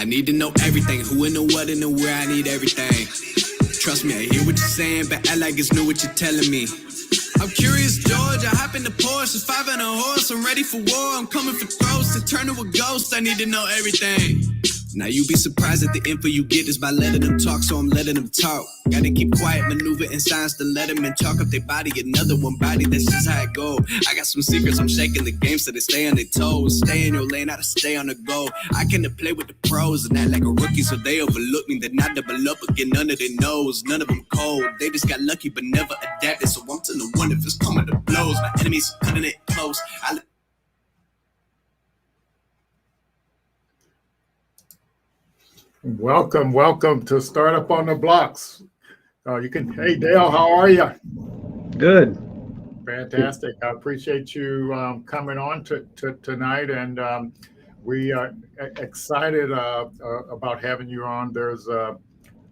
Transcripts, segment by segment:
I need to know everything, who and the what and the where, I need everything. Trust me, I hear what you're saying, but act like it's new what you're telling me. I'm curious, George, I hop in the Porsche, it's 5 and a horse, I'm ready for war, I'm coming for throats, to turn to a ghost, I need to know everything. Now you be surprised at the info you get is by letting them talk, so I'm letting them talk. Gotta keep quiet, maneuver in silence to let them in, talk up their body, another one body, that's just how it go. I got some secrets, I'm shaking the game so they stay on their toes. Stay in your lane, how to stay on the go. I can play with the pros and act like a rookie so they overlook me. Then I double up again, none of their knows, none of them cold. They just got lucky but never adapted, so I'm to the one if it's coming to blows. My enemies cutting it close. Welcome to Startup on the Blocks. Hey Dale, how are you? Good. Fantastic. I appreciate you coming on tonight, and we are excited about having you on. There's a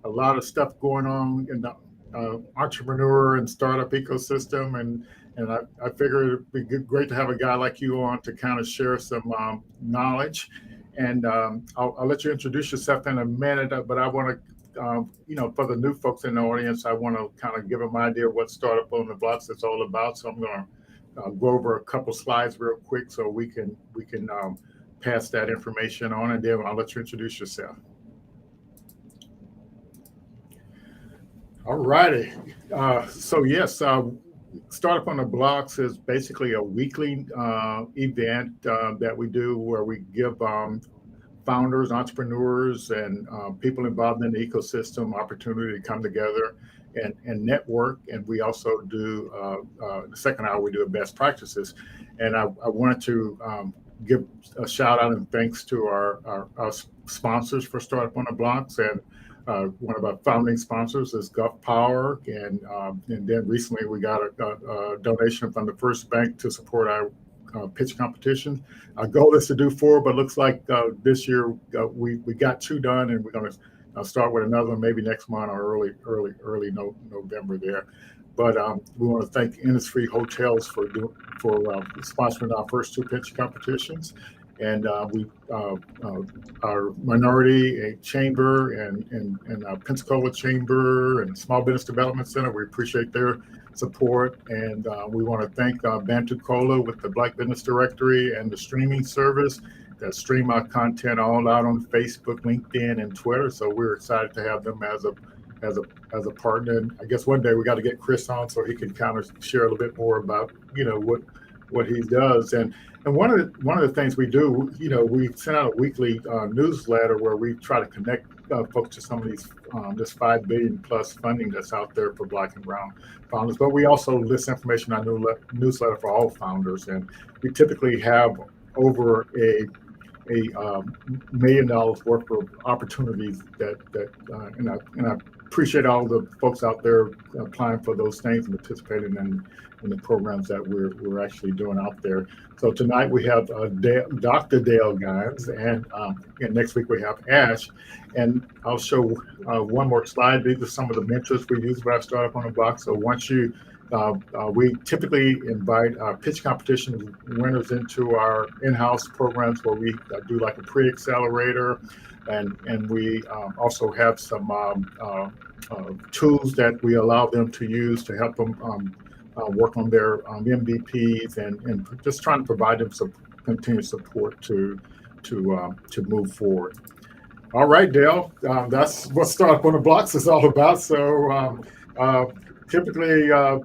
lot of stuff going on in the entrepreneur and startup ecosystem, and I figured it'd be great to have a guy like you on to kind of share some knowledge. And I'll let you introduce yourself in a minute, but I want to, for the new folks in the audience, I want to kind of give them an idea of what Startup on the Blocks is all about. So I'm going to go over a couple slides real quick so we can pass that information on, and then I'll let you introduce yourself. All righty. So yes, Startup on the Blocks is basically a weekly event that we do where we give founders, entrepreneurs, and people involved in the ecosystem opportunity to come together and network. And we also do, the second hour, we do best practices. And I wanted to give a shout out and thanks to our sponsors for Startup on the Blocks. And one of our founding sponsors is Gulf Power, and then recently we got a donation from the First Bank to support our pitch competition. Our goal is to do 4, but looks like this year we got 2 done, and we're going to start with another one maybe next month or early November there. But we want to thank Innisfree Hotels for sponsoring our first 2 pitch competitions. And our minority chamber and Bantucola chamber and Small Business Development Center, we appreciate their support. And we want to thank Bantucola with the Black Business Directory and the streaming service that stream our content all out on Facebook, LinkedIn, and Twitter. So we're excited to have them as a partner. And I guess one day we got to get Chris on so he can kind of share a little bit more about what he does. And one of the things we do, we send out a weekly newsletter where we try to connect folks to some of these this $5 billion plus funding that's out there for Black and Brown founders. But we also list information on our newsletter for all founders, and we typically have over a $1 million worth of opportunities and I appreciate all the folks out there applying for those things and participating in the programs that we're actually doing out there. So tonight we have Dr. Dale Gines, and next week we have Ash. And I'll show one more slide. These are some of the mentors we use by Startup on the Block. So once we typically invite our pitch competition winners into our in-house programs where we do like a pre-accelerator, and we also have some tools that we allow them to use to help them work on their MVPs and just trying to provide them some continued support to move forward. All right, Dale, that's what Startup on the Blocks is all about. So typically, I've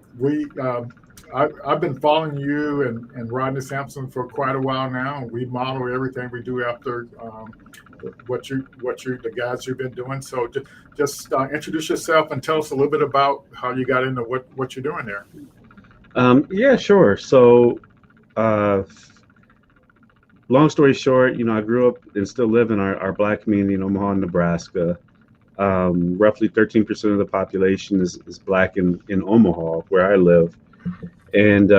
been following you and Rodney Sampson for quite a while now. We model everything we do after the guys you've been doing. So just introduce yourself and tell us a little bit about how you got into what you're doing there. Yeah, sure. So long story short, I grew up and still live in our Black community in Omaha, Nebraska. Roughly 13% of the population is Black in Omaha, where I live. And,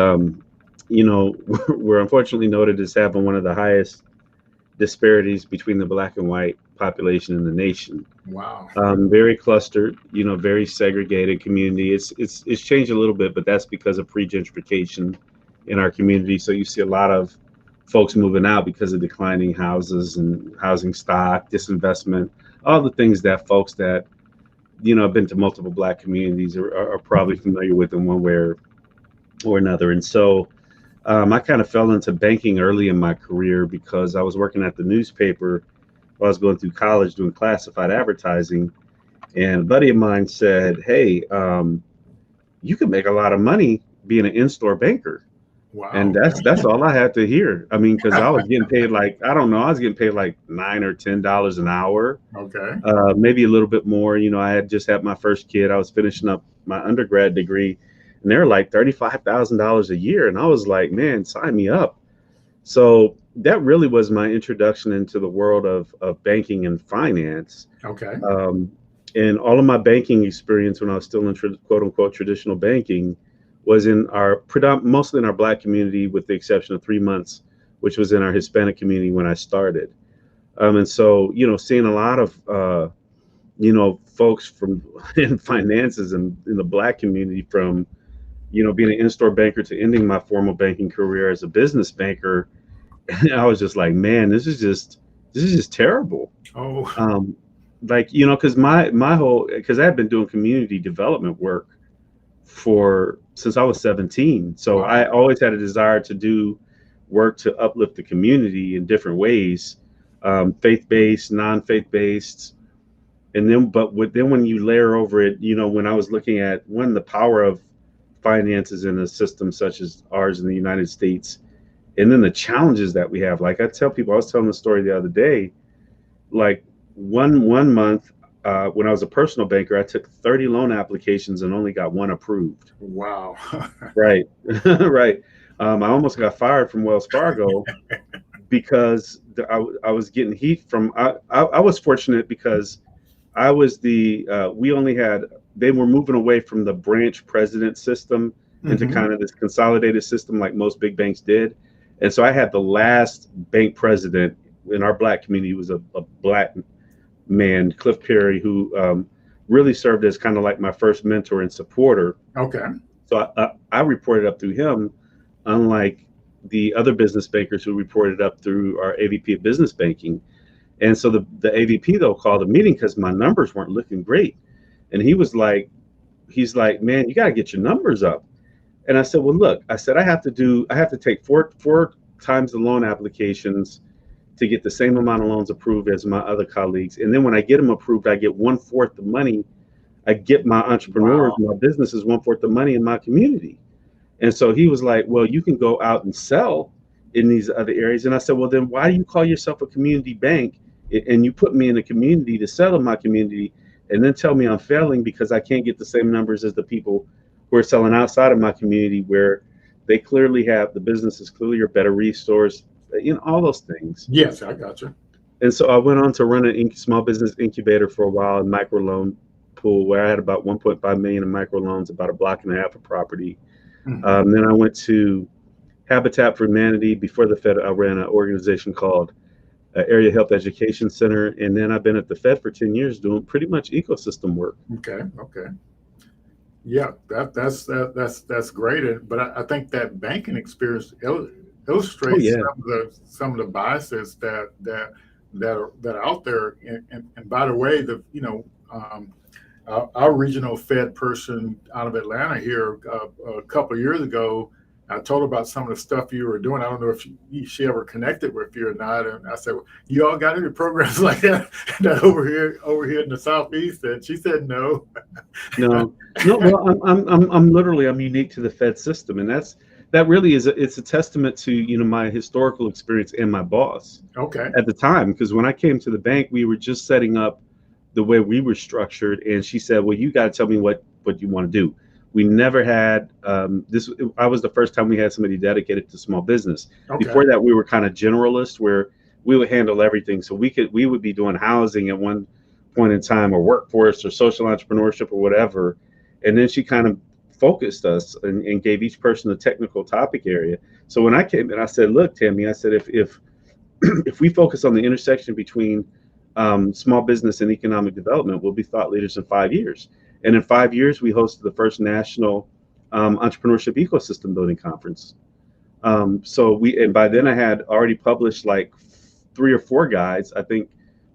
we're unfortunately noted as having one of the highest disparities between the Black and white population in the nation. Wow. Very clustered, very segregated community. It's changed a little bit, but that's because of pre-gentrification in our community. So you see a lot of folks moving out because of declining houses and housing stock, disinvestment, all the things that folks that, have been to multiple Black communities are probably familiar with in one way or another. And so I kind of fell into banking early in my career because I was working at the newspaper while I was going through college doing classified advertising. And a buddy of mine said, hey, you can make a lot of money being an in-store banker. Wow. And that's all I had to hear. I mean, because I was getting paid like, I don't know, I was getting paid like $9 or $10 an hour. Okay. Maybe a little bit more. I had just had my first kid. I was finishing up my undergrad degree, and they're like $35,000 a year. And I was like, man, sign me up. So that really was my introduction into the world of banking and finance. Okay. And all of my banking experience when I was still in quote unquote traditional banking was in our mostly in our Black community, with the exception of 3 months, which was in our Hispanic community when I started. And so, seeing a lot of, folks from in finances and in the Black community, from, being an in-store banker to ending my formal banking career as a business banker, I was just like, man, this is just terrible. Oh. Because because I had been doing community development work since I was 17. So Wow. I always had a desire to do work to uplift the community in different ways, faith-based, non-faith-based. And then, then when you layer over it, when I was looking at the power of finances in a system such as ours in the United States, and then the challenges that we have. Like I tell people, I was telling the story the other day, like one month, when I was a personal banker, I took 30 loan applications and only got one approved. Wow. Right. Right. I almost got fired from Wells Fargo because I was getting heat from, I was fortunate because I was they were moving away from the branch president system into kind of this consolidated system like most big banks did. And so I had the last bank president in our Black community was a Black man, Cliff Perry, who really served as kind of like my first mentor and supporter. Okay. So I reported up through him, unlike the other business bankers who reported up through our AVP of business banking. And so the AVP though called a meeting because my numbers weren't looking great. And he's like, man, you got to get your numbers up. And I said, well, look, I said, I have to take four times the loan applications to get the same amount of loans approved as my other colleagues. And then when I get them approved, I get 1/4 the money. I get my entrepreneurs, my businesses 1/4 the money in my community. And so he was like, well, you can go out and sell in these other areas. And I said, well, then why do you call yourself a community bank and you put me in a community to sell in my community and then tell me I'm failing because I can't get the same numbers as the people who are selling outside of my community, where they clearly have, the business is clearly a better resource, all those things. Yes, I got you. And so I went on to run a small business incubator for a while, a microloan pool, where I had about 1.5 million in microloans, about a block and a half of property. Mm-hmm. Then I went to Habitat for Humanity. Before the Fed, I ran an organization called Area Health Education Center. And then I've been at the Fed for 10 years doing pretty much ecosystem work. Okay. Yeah, that's great. But I think that banking experience illustrates some of the biases that are out there. And by the way, our regional Fed person out of Atlanta here a couple of years ago, I told her about some of the stuff you were doing. I don't know if she ever connected with you or not. And I said, well, you all got any programs like that over here in the Southeast? And she said, no. No. Well, I'm unique to the Fed system. And that really is, it's a testament to, my historical experience and my boss. Okay. At the time, because when I came to the bank, we were just setting up the way we were structured. And she said, well, you got to tell me what you want to do. We never had this. I was the first time we had somebody dedicated to small business. Okay. Before that, we were kind of generalist, where we would handle everything. So we would be doing housing at one point in time, or workforce, or social entrepreneurship, or whatever. And then she kind of focused us and gave each person a technical topic area. So when I came in, I said, look, Tammy, I said, if we focus on the intersection between small business and economic development, we'll be thought leaders in 5 years. And in 5 years, we hosted the first national entrepreneurship ecosystem building conference. And by then I had already published like 3 or 4 guides. I think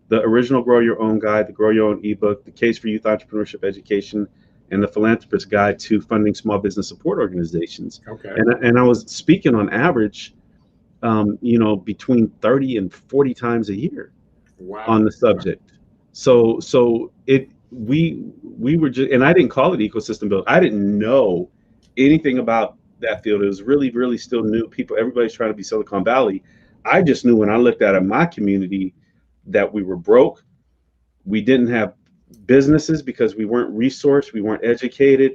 the original Grow Your Own guide, the Grow Your Own ebook, the Case for Youth Entrepreneurship Education, and the Philanthropist Guide to Funding Small Business Support Organizations. Okay. And I was speaking on average, between 30 and 40 times a year Wow. on the subject. So we were just, and I didn't call it ecosystem build. I didn't know anything about that field. It was really, really still new. Everybody's trying to be Silicon Valley. I just knew when I looked at my community that we were broke. We didn't have businesses because we weren't resourced, we weren't educated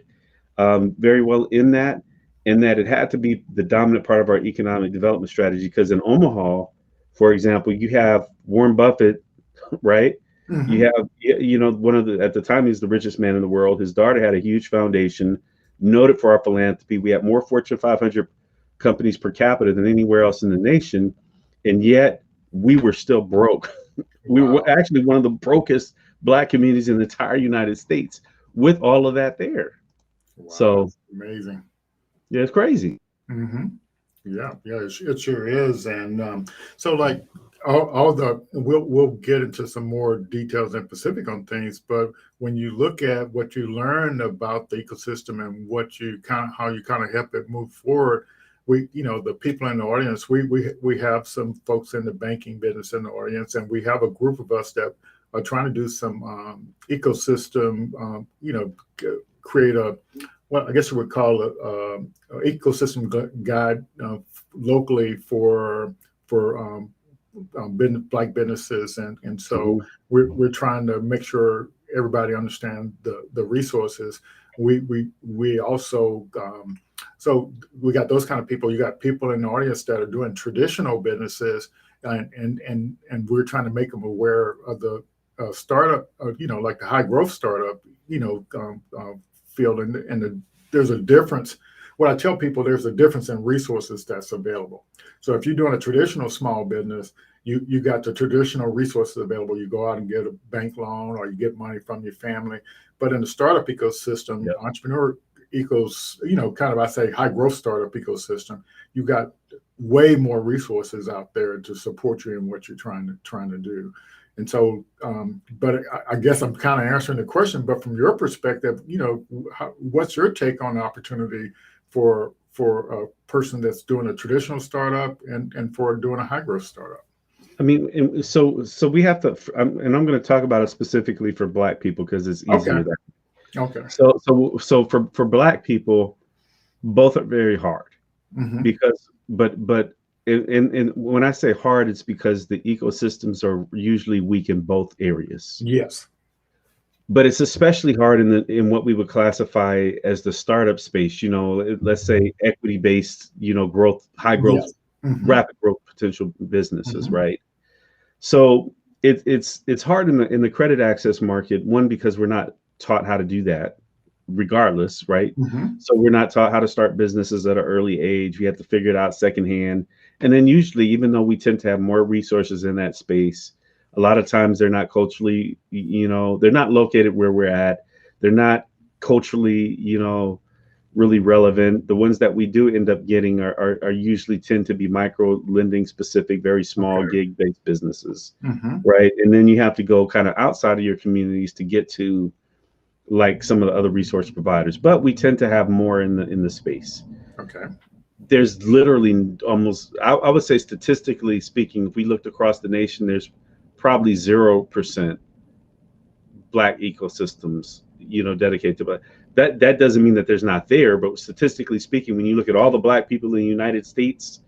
very well in that, and that it had to be the dominant part of our economic development strategy. Because in Omaha, for example, you have Warren Buffett, right? Mm-hmm. You have, one of at the time, he's the richest man in the world. His daughter had a huge foundation, noted for our philanthropy. We had more Fortune 500 companies per capita than anywhere else in the nation, and yet we were still broke. We were actually one of the brokest Black communities in the entire United States with all of that there. Wow, so amazing. Yeah, it's crazy. Mm-hmm. Yeah, it sure is. And so like we'll get into some more details and specific on things, but when you look at what you learn about the ecosystem and how you kind of help it move forward, the people in the audience, we have some folks in the banking business in the audience, and we have a group of us that are trying to do some ecosystem, create I guess we would call it a ecosystem guide locally for Black businesses, and so we're trying to make sure everybody understands the resources. We also so we got those kind of people. You got people in the audience that are doing traditional businesses, and we're trying to make them aware of the startup, like the high growth startup, field, and there's a difference. What I tell people, there's a difference in resources that's available. So if you're doing a traditional small business, you got the traditional resources available. You go out and get a bank loan, or you get money from your family. But in the startup ecosystem, entrepreneur kind of, I say, high growth startup ecosystem, you got way more resources out there to support you in what you're trying to do. And so, but I guess I'm kind of answering the question, but from your perspective, what's your take on the opportunity for a person that's doing a traditional startup and for doing a high growth startup? I mean, so we have to, and I'm going to talk about it specifically for Black people because it's easier. Okay. So for Black people, both are very hard because, but and when I say hard, it's because the ecosystems are usually weak in both areas. Yes. But it's especially hard in what we would classify as the startup space, let's say equity-based, growth, high growth, rapid growth potential businesses, right? So it's hard in the credit access market, one, because we're not taught how to do that regardless, right? So we're not taught how to start businesses at an early age. We have to figure it out secondhand. And then usually, even though we tend to have more resources in that space, a lot of times they're not culturally, they're not located where we're at. They're not culturally, really relevant. The ones that we do end up getting are usually tend to be micro lending specific, very small gig-based businesses, right? And then you have to go kind of outside of your communities to get to like some of the other resource providers. But we tend to have more in the space. Okay. There's literally almost, I would say statistically speaking, if we looked across the nation, there's probably 0% Black ecosystems, dedicated to Black. That doesn't mean that there's not there, but statistically speaking, when you look at all the Black people in the United States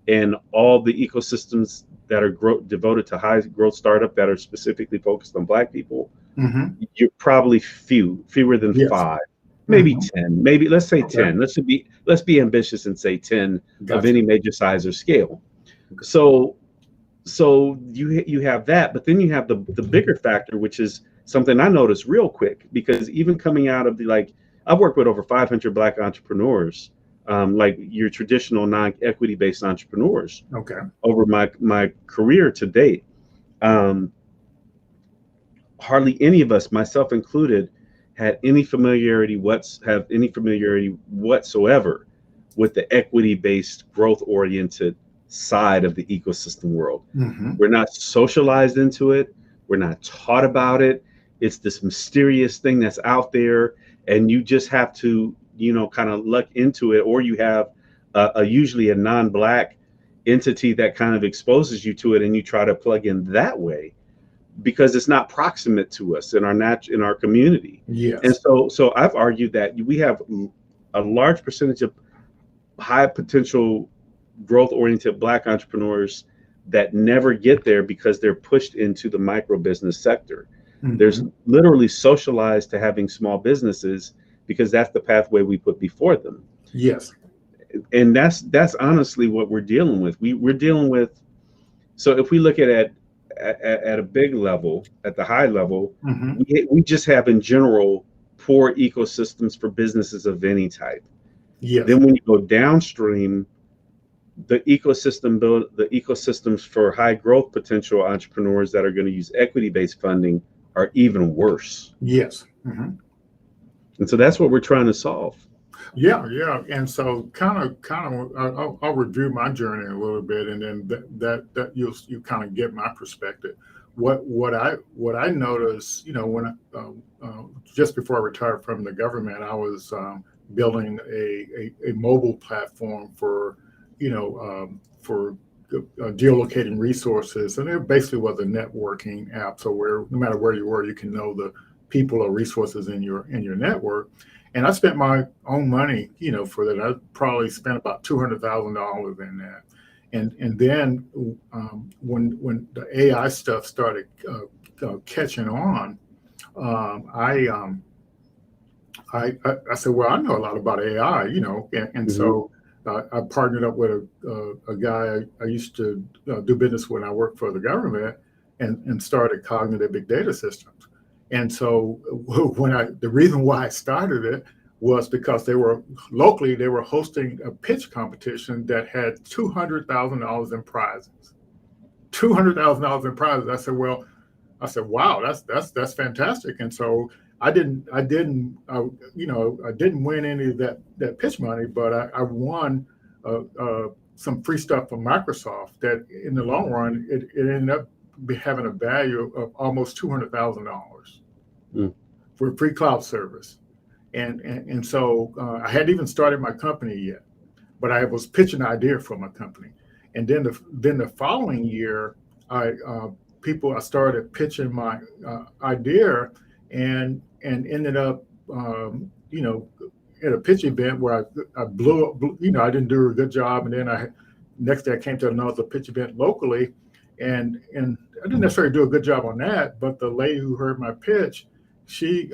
and all the ecosystems that are devoted to high growth startup that are specifically focused on Black people, you're probably fewer than 5. Maybe 10, maybe let's say 10. Let's be ambitious and say 10 of any major size or scale. So you have that, but then you have the bigger factor, which is something I noticed real quick, because even coming out of I've worked with over 500 Black entrepreneurs, like your traditional non-equity based entrepreneurs over my career to date. Hardly any of us, myself included, have any familiarity whatsoever with the equity-based, growth-oriented side of the ecosystem world. Mm-hmm. We're not socialized into it. We're not taught about it. It's this mysterious thing that's out there, and you just have to, kind of luck into it, or you have usually a non-Black entity that kind of exposes you to it, and you try to plug in that way because it's not proximate to us in our community. Yes. And so I've argued that we have a large percentage of high potential growth-oriented Black entrepreneurs that never get there because they're pushed into the micro business sector. Mm-hmm. There's literally socialized to having small businesses because that's the pathway we put before them. Yes. And that's honestly what we're dealing with. We're dealing with, so if we look at a big level, at the high level, mm-hmm. we just have in general poor ecosystems for businesses of any type. Yes. Then when you go downstream, the ecosystems for high growth potential entrepreneurs that are going to use equity-based funding are even worse. Yes. Mm-hmm. And so that's what we're trying to solve. Yeah. And so kind of, I'll review my journey a little bit, and then that you kind of get my perspective. What I noticed, when just before I retired from the government, I was building a mobile platform for geolocating resources, and it basically was a networking app. So where no matter where you were, you can know the people or resources in your network. And I spent my own money, for that. I probably spent about $200,000 in that. And then when the AI stuff started catching on, I said, well, I know a lot about AI, and Mm-hmm. so I partnered up with a guy I used to do business when I worked for the government, and started Cognitive Big Data Systems. And so the reason why I started it was because they were hosting a pitch competition that had $200,000 in prizes. $200,000 in prizes. I said, wow, that's fantastic. And so I didn't win any of that pitch money, but I won some free stuff from Microsoft that in the long run, it ended up having a value of almost $200,000 for a free cloud service. And so I hadn't even started my company yet, but I was pitching an idea for my company. And then the following year, I started pitching my idea, and ended up at a pitch event where I blew up. I didn't do a good job, and then next day I came to another pitch event locally, and I didn't necessarily do a good job on that. But the lady who heard my pitch, she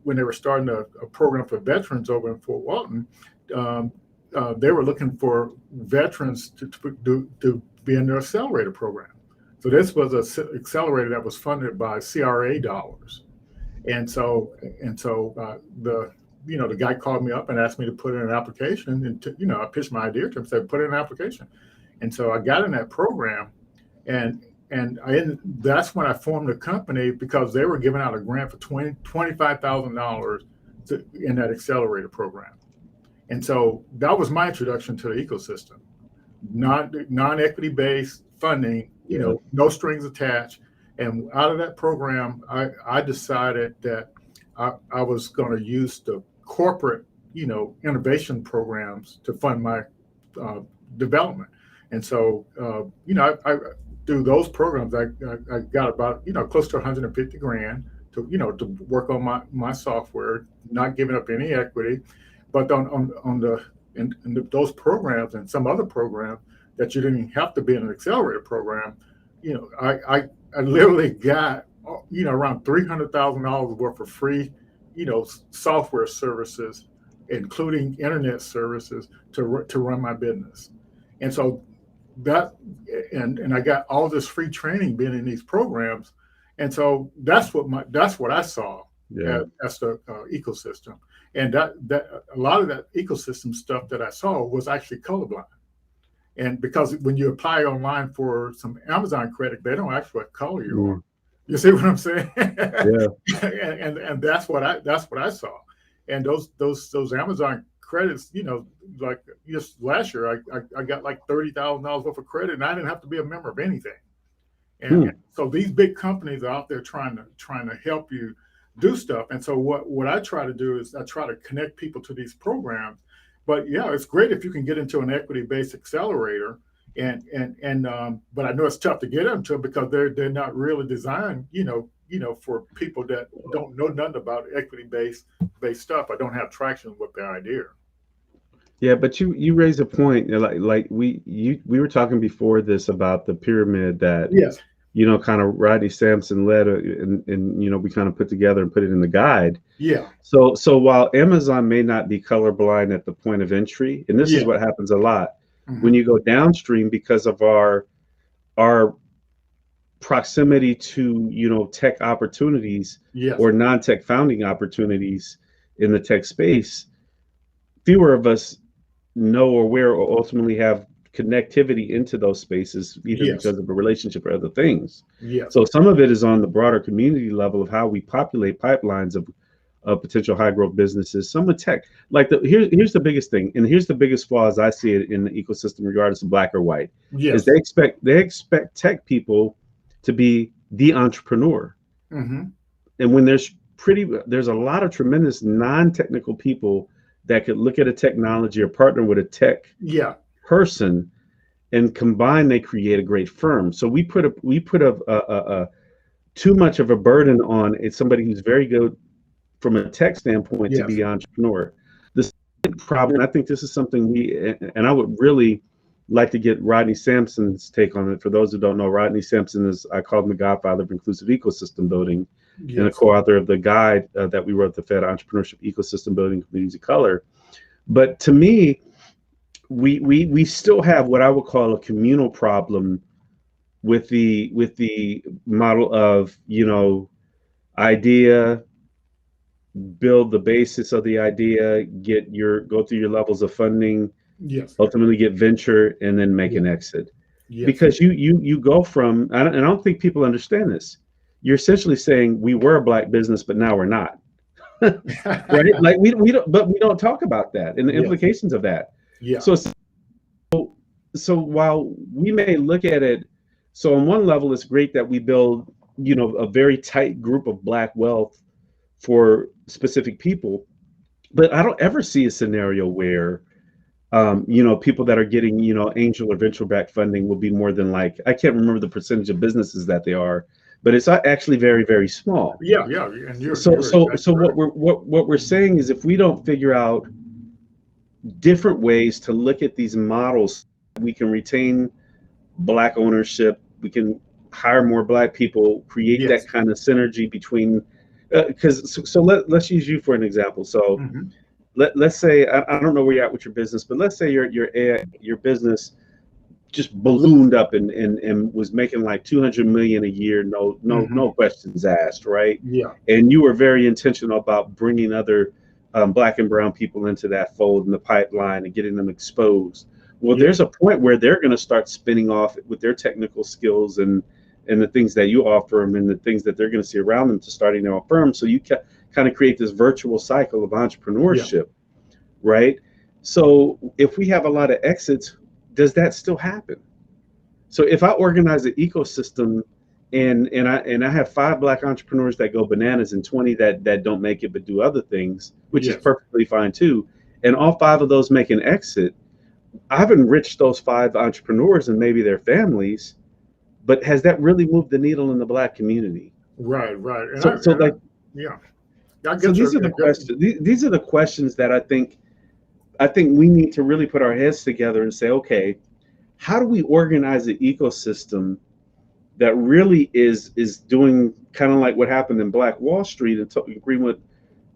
when they were starting a program for veterans over in Fort Walton, they were looking for veterans to be in their accelerator program. So this was an accelerator that was funded by CRA dollars. And so the guy called me up and asked me to put in an application, and I pitched my idea to him, said put in an application. And so I got in that program, and that's when I formed a company, because they were giving out a grant for $25,000 in that accelerator program. And so that was my introduction to the ecosystem. Non-equity based funding, no strings attached. And out of that program, I decided that I was going to use the corporate, innovation programs to fund my development. And so, I through those programs, I got about, close to 150 grand to work on my software, not giving up any equity. But in those programs and some other programs that you didn't have to be in an accelerator program, I literally got, around $300,000 worth of free, software services, including internet services to run my business. And so and I got all this free training being in these programs. And so that's what I saw as the ecosystem. And that a lot of that ecosystem stuff that I saw was actually colorblind. And because when you apply online for some Amazon credit, they don't ask what color you are. You see what I'm saying? Yeah. and that's what I saw. And those Amazon credits, like just last year, I got like $30,000 worth of credit, and I didn't have to be a member of anything. And so these big companies are out there trying to help you do stuff. And so what I try to do is I try to connect people to these programs. But yeah, it's great if you can get into an equity-based accelerator. But I know it's tough to get into because they're not really designed, for people that don't know nothing about equity-based stuff or don't have traction with their idea. Yeah, but you raise a point, like we were talking before this about the pyramid that Yes. Kind of Rodney Sampson led, and we kind of put together and put it in the guide. Yeah. So while Amazon may not be colorblind at the point of entry, and this is what happens a lot when you go downstream because of our proximity to tech opportunities or non-tech founding opportunities in the tech space, fewer of us know or where or ultimately have connectivity into those spaces, either because of a relationship or other things. So some of it is on the broader community level of how we populate pipelines of potential high growth businesses. Some of tech, like here's the biggest thing, and here's the biggest flaw as I see it in the ecosystem, regardless of black or white, is they expect tech people to be the entrepreneur. And when there's a lot of tremendous non-technical people that could look at a technology or partner with a tech person, and combined they create a great firm. So we put a too much of a burden on somebody who's very good from a tech standpoint to be an entrepreneur. This problem, I think this is something and I would really like to get Rodney Sampson's take on it. For those who don't know, Rodney Sampson is, I call him the godfather of inclusive ecosystem building, and a co-author of the guide that we wrote, the Fed Entrepreneurship Ecosystem Building Communities of Color. But to me, we still have what I would call a communal problem with the model of idea, build the basis of the idea, go through your levels of funding, ultimately get venture, and then make an exit. Because you go from, and I don't think people understand this. You're essentially saying we were a black business, but now we're not. Right? Like we don't talk about that and the implications of that. So while we may look at it, so on one level, it's great that we build, a very tight group of black wealth for specific people, but I don't ever see a scenario where, people that are getting, angel or venture backed funding will be more than I can't remember the percentage of businesses that they are, but it's actually very, very small. And so what we're saying is, if we don't figure out different ways to look at these models, we can retain black ownership, we can hire more black people, create that kind of synergy between, let's use you for an example. So let's say, I don't know where you're at with your business, but let's say your business just ballooned up and was making like 200 million a year, no questions asked, right? And you were very intentional about bringing other black and brown people into that fold in the pipeline and getting them exposed. Well, there's a point where they're going to start spinning off with their technical skills and the things that you offer them and the things that they're going to see around them to starting their own firm. So you kind of create this virtual cycle of entrepreneurship, right? So if we have a lot of exits, does that still happen? So if I organize an ecosystem and I have 5 black entrepreneurs that go bananas and 20 that don't make it but do other things, which is perfectly fine too, and all 5 of those make an exit, I've enriched those 5 entrepreneurs and maybe their families, but has that really moved the needle in the black community? Right. And so these are the questions. These are the questions that I think we need to really put our heads together and say, okay, how do we organize an ecosystem that really is doing kind of like what happened in Black Wall Street and agreeing with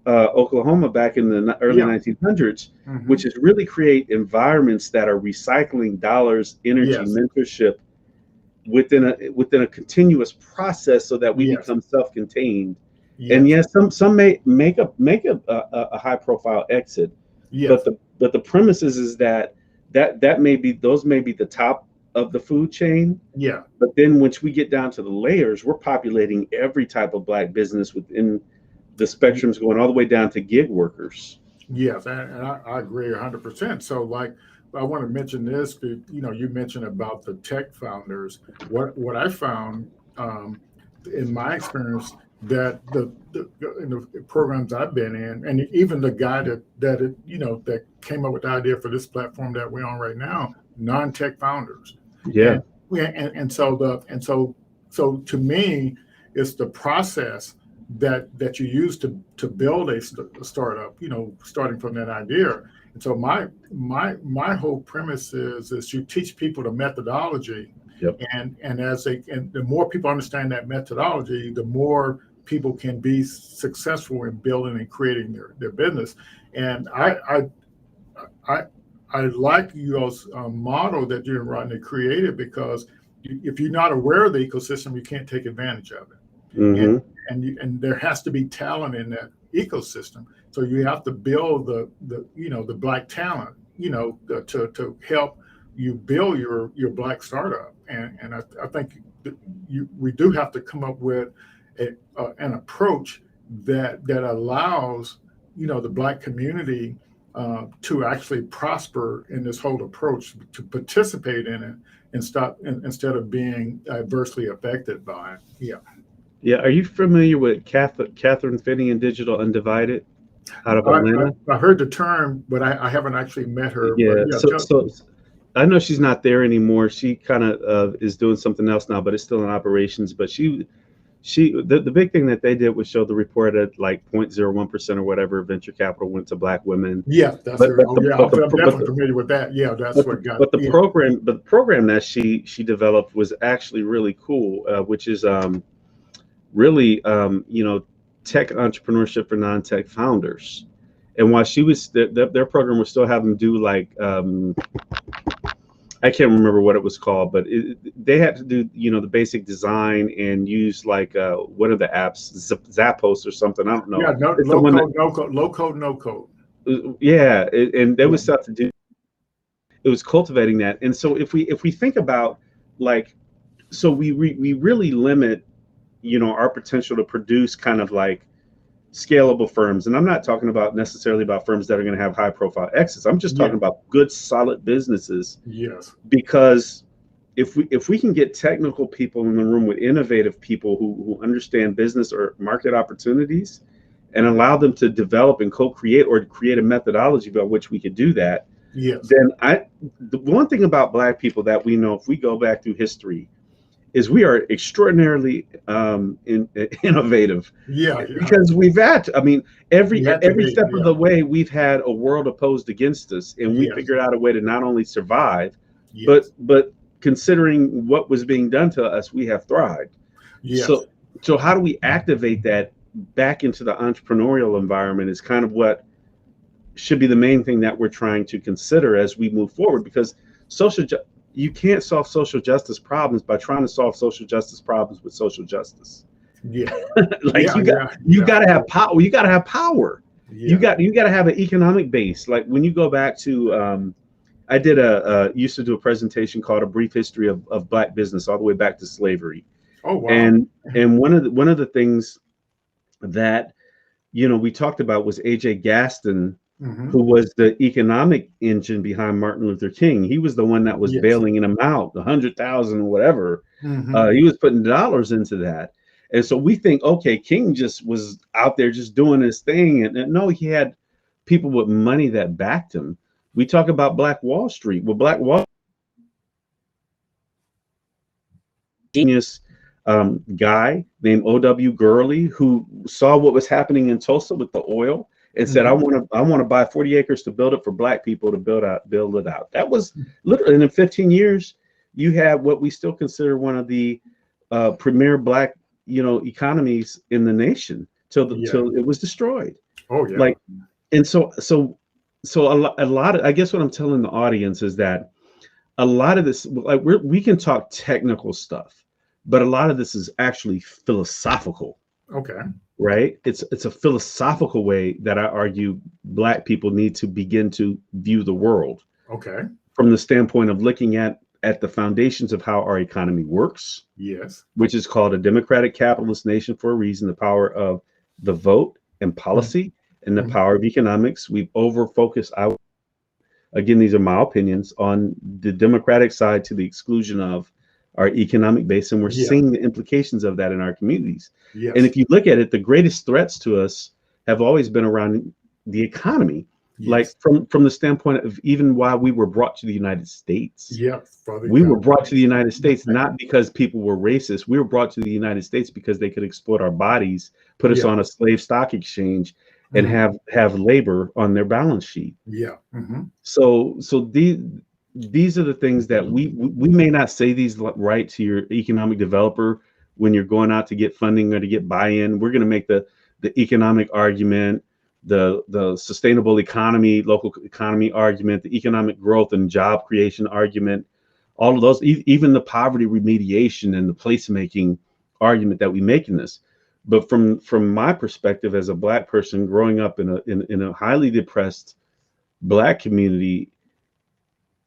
Oklahoma back in the early 1900s, which is really create environments that are recycling dollars, energy, mentorship within a continuous process, so that we become self-contained. And some may make a high profile exit, but the premise is that may be the top of the food chain. But then once we get down to the layers, we're populating every type of black business within the spectrums, going all the way down to gig workers. Yes, and I agree 100%. So, like, I want to mention this. You mentioned about the tech founders. What I found in my experience that in the programs I've been in, and even the guy that came up with the idea for this platform that we're on right now, non-tech founders, Yeah. and to me, it's the process that you use to build a startup, starting from that idea. And so my whole premise is you teach people the methodology. Yep. And the more people understand that methodology, the more people can be successful in building and creating their business. And I like your model that you and Rodney created, because if you're not aware of the ecosystem, you can't take advantage of it. Mm-hmm. And there has to be talent in that ecosystem. So you have to build the Black talent, to help you build your Black startup. And I think we do have to come up with an approach that allows the Black community to actually prosper in this whole approach, to participate in it instead of being adversely affected by it. Yeah. Yeah. Are you familiar with Catherine Finney and Digital Undivided out of Atlanta? I heard the term, but I haven't actually met her. Yeah. But yeah, So I know she's not there anymore. She kind of is doing something else now, but it's still in operations. But the big thing that they did was show the report at like 0.01% or whatever venture capital went to Black women. Yeah, I'm definitely familiar with that. Yeah, that's what got. But the program that she developed was actually really cool, which is really tech entrepreneurship for non-tech founders. And while she was their program was still having them do like I can't remember what it was called, but they had to do the basic design and use like what are the apps, Zappos or something, I don't know. Yeah, low code, no code. Yeah, and there was stuff to do. It was cultivating that. And so if we think about like, so we really limit our potential to produce kind of like scalable firms. And I'm not talking about necessarily about firms that are going to have high profile exits. I'm just talking about good, solid businesses. Yes. Because if we can get technical people in the room with innovative people who understand business or market opportunities and allow them to develop and co-create or create a methodology by which we could do that. Yes. Then the one thing about Black people that we know, if we go back through history, is we are extraordinarily innovative. Yeah. Because we've had, every step of the way, we've had a world opposed against us, and we figured out a way to not only survive, but considering what was being done to us, we have thrived. Yes. So how do we activate that back into the entrepreneurial environment is kind of what should be the main thing that we're trying to consider as we move forward, because you can't solve social justice problems by trying to solve social justice problems with social justice. Yeah. You got to have power. You got to have power. Yeah. You got to have an economic base. Like when you go back to, I used to do a presentation called A Brief History of Black Business, all the way back to slavery. Oh, wow. And one of the things that, we talked about was A.J. Gaston, who was the economic engine behind Martin Luther King. He was the one that was bailing him out, 100,000 or whatever. He was putting dollars into that. And so we think, okay, King just was out there just doing his thing. And no, he had people with money that backed him. We talk about Black Wall Street. Well, Black Wall genius guy named O.W. Gurley, who saw what was happening in Tulsa with the oil and said, I want to buy 40 acres to build it for Black people to build it out. That was literally, and in 15 years, you had what we still consider one of the premier Black, economies in the nation till it was destroyed. Oh yeah. And so a lot of, I guess what I'm telling the audience is that a lot of this, like we can talk technical stuff, but a lot of this is actually philosophical. Okay. Right? It's a philosophical way that I argue Black people need to begin to view the world. Okay. From the standpoint of looking at the foundations of how our economy works. Yes. Which is called a democratic capitalist nation for a reason, the power of the vote and policy, and the power of economics. We've over-focused, again, these are my opinions, on the Democratic side to the exclusion of our economic base, and we're seeing the implications of that in our communities. And if you look at it, the greatest threats to us have always been around the economy. Like from the standpoint of even why we were brought to the United States. We were brought to the United States not because people were racist. We were brought to the United States because they could exploit our bodies, put us on a slave stock exchange, and have labor on their balance sheet. So these are the things that we may not say these right to your economic developer when you're going out to get funding or to get buy-in. We're going to make the economic argument, the sustainable economy, local economy argument, the economic growth and job creation argument, all of those, even the poverty remediation and the placemaking argument that we make in this. But from my perspective as a Black person growing up in a highly depressed Black community,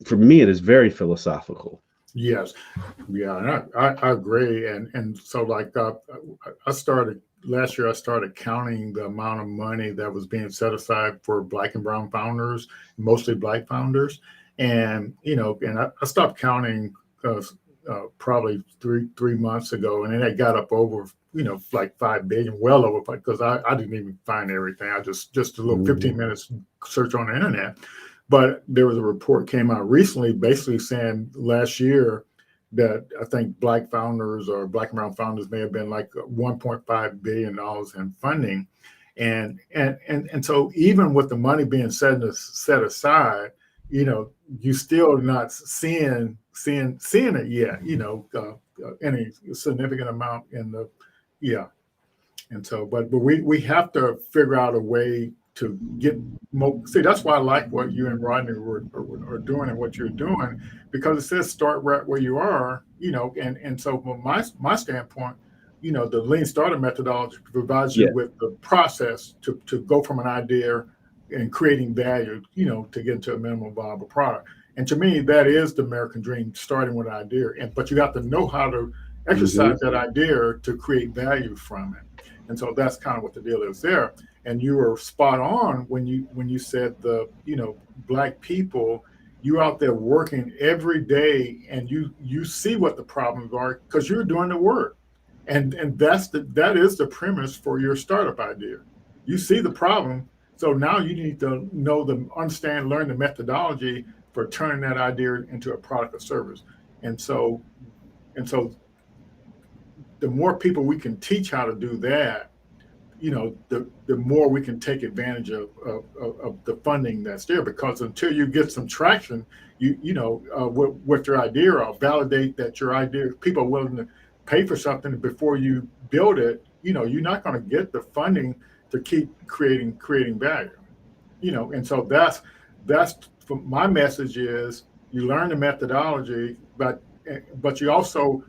for me, it is very philosophical. Yes. Yeah, and I agree. And so like last year, I started counting the amount of money that was being set aside for Black and brown founders, mostly Black founders. And, and I stopped counting probably three months ago, and then it got up over, like 5 billion, well over, because I didn't even find everything. I just a little 15 minutes search on the internet. But there was a report came out recently basically saying last year that I think Black founders or Black and brown founders may have been like $1.5 billion in funding. And so even with the money being set aside, you still not seeing it yet, any significant amount in the, And so, but we have to figure out a way to get more. See, that's why I like what you and Rodney are doing and what you're doing, because it says start right where you are, and so from my standpoint, the lean startup methodology provides you with the process to go from an idea and creating value, to get into a minimum viable product. And to me, that is the American dream, starting with an idea. But you have to know how to exercise that idea to create value from it. And so that's kind of what the deal is there. And you were spot on when you said Black people, you're out there working every day and you see what the problems are because you're doing the work. And that is the premise for your startup idea. You see the problem. So now you need to learn the methodology for turning that idea into a product or service. And so the more people we can teach how to do that, the more we can take advantage of the funding that's there. Because until you get some traction, with your idea or validate that your idea, people are willing to pay for something before you build it, you're not going to get the funding to keep creating value. And so that's my message is you learn the methodology, but you also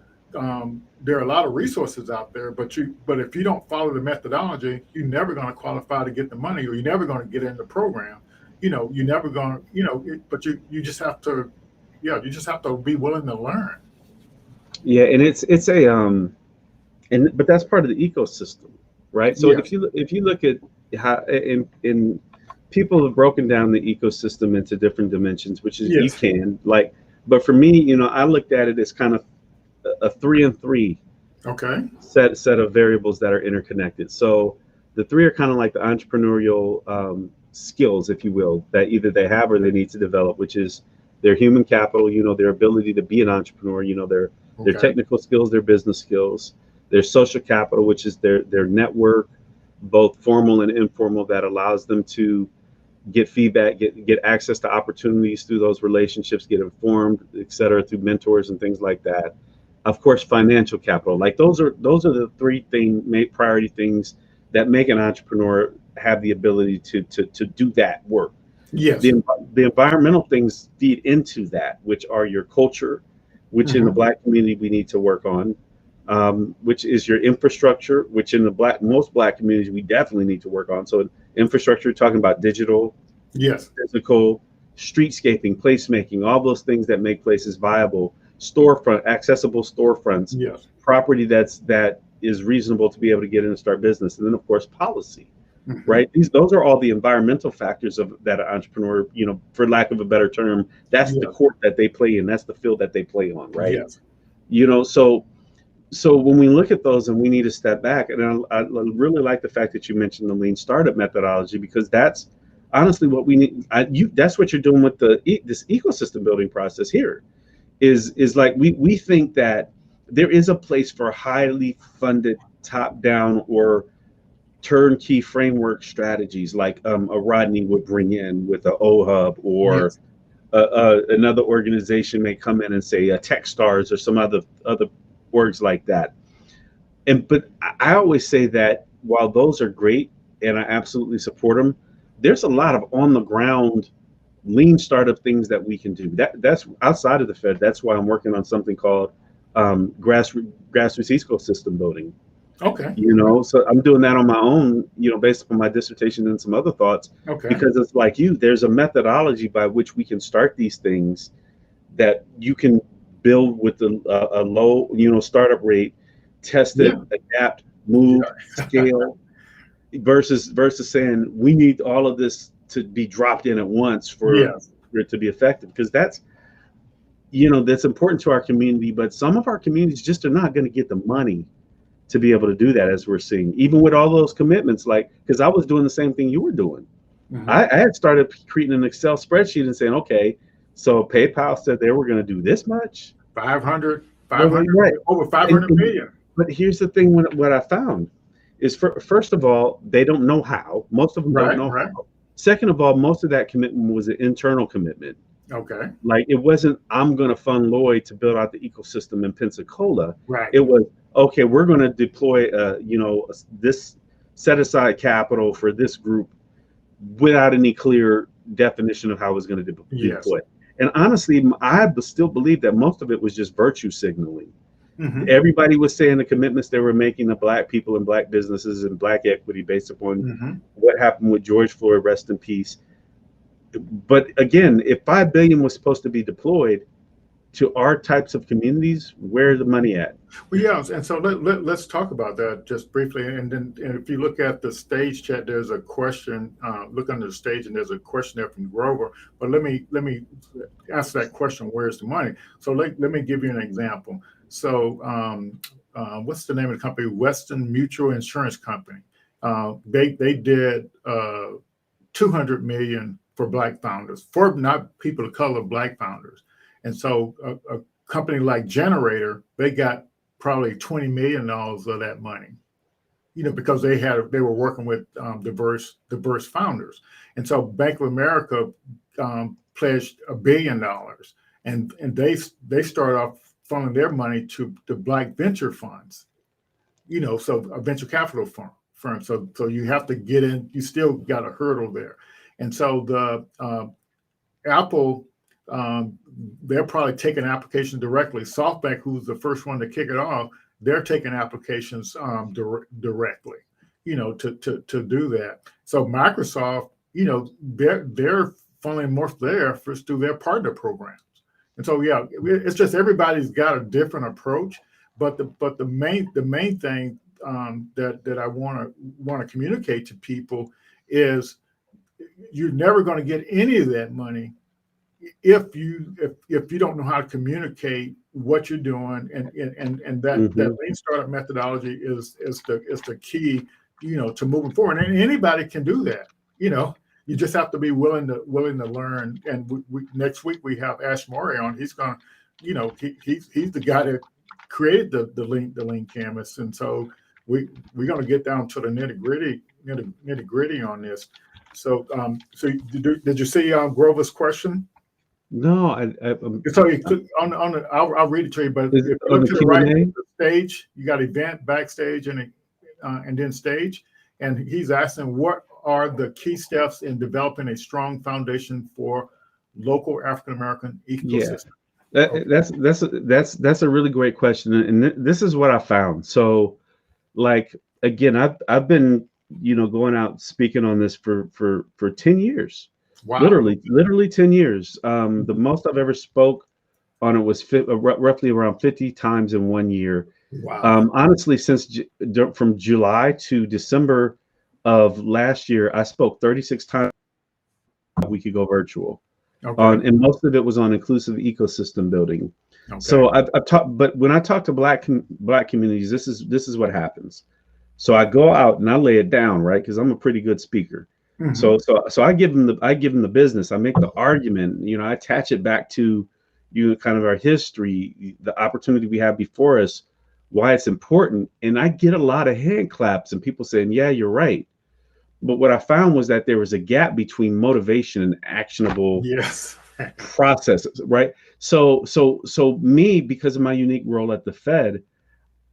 there are a lot of resources out there, but if you don't follow the methodology, you're never going to qualify to get the money, or you're never going to get in the program. You're never going to, but you just have to, you just have to be willing to learn. Yeah, and it's but that's part of the ecosystem, right? So if you look at how in people have broken down the ecosystem into different dimensions, which is you can but for me, I looked at it as kind of a 3 and 3 set of variables that are interconnected. So the 3 are kind of like the entrepreneurial skills, if you will, that either they have or they need to develop, which is their human capital, their ability to be an entrepreneur, their technical skills, their business skills, their social capital, which is their network, both formal and informal, that allows them to get feedback, get access to opportunities through those relationships, get informed, et cetera, through mentors and things like that. Of course, financial capital. Like those are the 3 priority things that make an entrepreneur have the ability to do that work. Yes. The environmental things feed into that, which are your culture, which in the Black community we need to work on, which is your infrastructure, which in most Black communities we definitely need to work on. So infrastructure, talking about digital, physical, streetscaping, placemaking, all those things that make places viable. Accessible storefronts, property that is reasonable to be able to get in and start business, and then of course policy, right? Those are all the environmental factors of that entrepreneur, for lack of a better term, that's the court that they play in, that's the field that they play on, right? Yes. So when we look at those and we need to step back, and I really like the fact that you mentioned the lean startup methodology, because that's honestly what we need. That's what you're doing with this ecosystem building process here. Is like we think that there is a place for highly funded top-down or turnkey framework strategies like a Rodney would bring in with a OHub, or another organization may come in and say Techstars or some other orgs like that. But I always say that while those are great and I absolutely support them, there's a lot of on the ground lean startup things that we can do. That's outside of the Fed. That's why I'm working on something called grassroots ecosystem building. Okay. So I'm doing that on my own, based on my dissertation and some other thoughts. Okay. Because it's like there's a methodology by which we can start these things that you can build with a low, startup rate, test it, adapt, move, scale, versus saying we need all of this to be dropped in at once for it to be effective. Because that's important to our community, but some of our communities just are not going to get the money to be able to do that, as we're seeing, even with all those commitments. Because I was doing the same thing you were doing. I had started creating an Excel spreadsheet and saying, okay, so PayPal said they were going to do this much, 500, right, over 500 million. But here's the thing: what I found is, first of all, they don't know how. Most of them don't know how. Second of all, most of that commitment was an internal commitment. Okay. Like, it wasn't, I'm going to fund Lloyd to build out the ecosystem in Pensacola. Right. It was, okay, we're going to deploy, this set aside capital for this group without any clear definition of how it was going to deploy. And honestly, I still believe that most of it was just virtue signaling. Everybody was saying the commitments they were making to Black people and Black businesses and Black equity based upon what happened with George Floyd, rest in peace. But again, if $5 billion was supposed to be deployed to our types of communities, where's the money at? Well, yeah, and so let's talk about that just briefly. And if you look at the stage chat, there's a question. Look under the stage, and there's a question there from Grover. But let me answer that question. Where's the money? So let me give you an example. So what's the name of the company? Western Mutual Insurance Company. They did 200 million for Black founders, for not people of color, Black founders. And so a company like Generator, they got probably $20 million of that money, because they were working with diverse founders. And so Bank of America pledged $1 billion, and they started off funneling their money to the Black venture funds, so a venture capital firm. So you have to get in, you still got a hurdle there. And so the Apple, they're probably taking applications directly. SoftBank, who's the first one to kick it off, they're taking applications directly, to do that. So Microsoft, they're funneling most of their efforts through their partner programs. And so, yeah, it's just everybody's got a different approach. But the main thing that I want to communicate to people is you're never going to get any of that money if you don't know how to communicate what you're doing, and that lean startup methodology is the key, to moving forward. And anybody can do that. You just have to be willing to learn. And next week we have Ash Murray on. He's going to, he's the guy that created the lean canvas, and so we're going to get down to the nitty gritty on this. So did you see Grover's question? No, So you click I'll read it to you. But if you look to the right, the stage, you got event, backstage, and then stage. And he's asking, what are the key steps in developing a strong foundation for local African American ecosystem? Yeah. That's a really great question, and this is what I found. So, like, again, I've been going out speaking on this for 10 years. Wow. Literally 10 years. The most I've ever spoke on it was roughly around 50 times in 1 year. Wow. Honestly, since from July to December of last year, I spoke 36 times we could go virtual. Okay. And most of it was on inclusive ecosystem building. Okay. So I've talked, but when I talk to black communities, this is what happens. So I go out and I lay it down, right? Because I'm a pretty good speaker. Mhm. So I give them the business. I make the argument. I attach it back to kind of our history, the opportunity we have before us, why it's important, and I get a lot of hand claps and people saying, "Yeah, you're right." But what I found was that there was a gap between motivation and actionable Yes. processes, right? So me, because of my unique role at the Fed,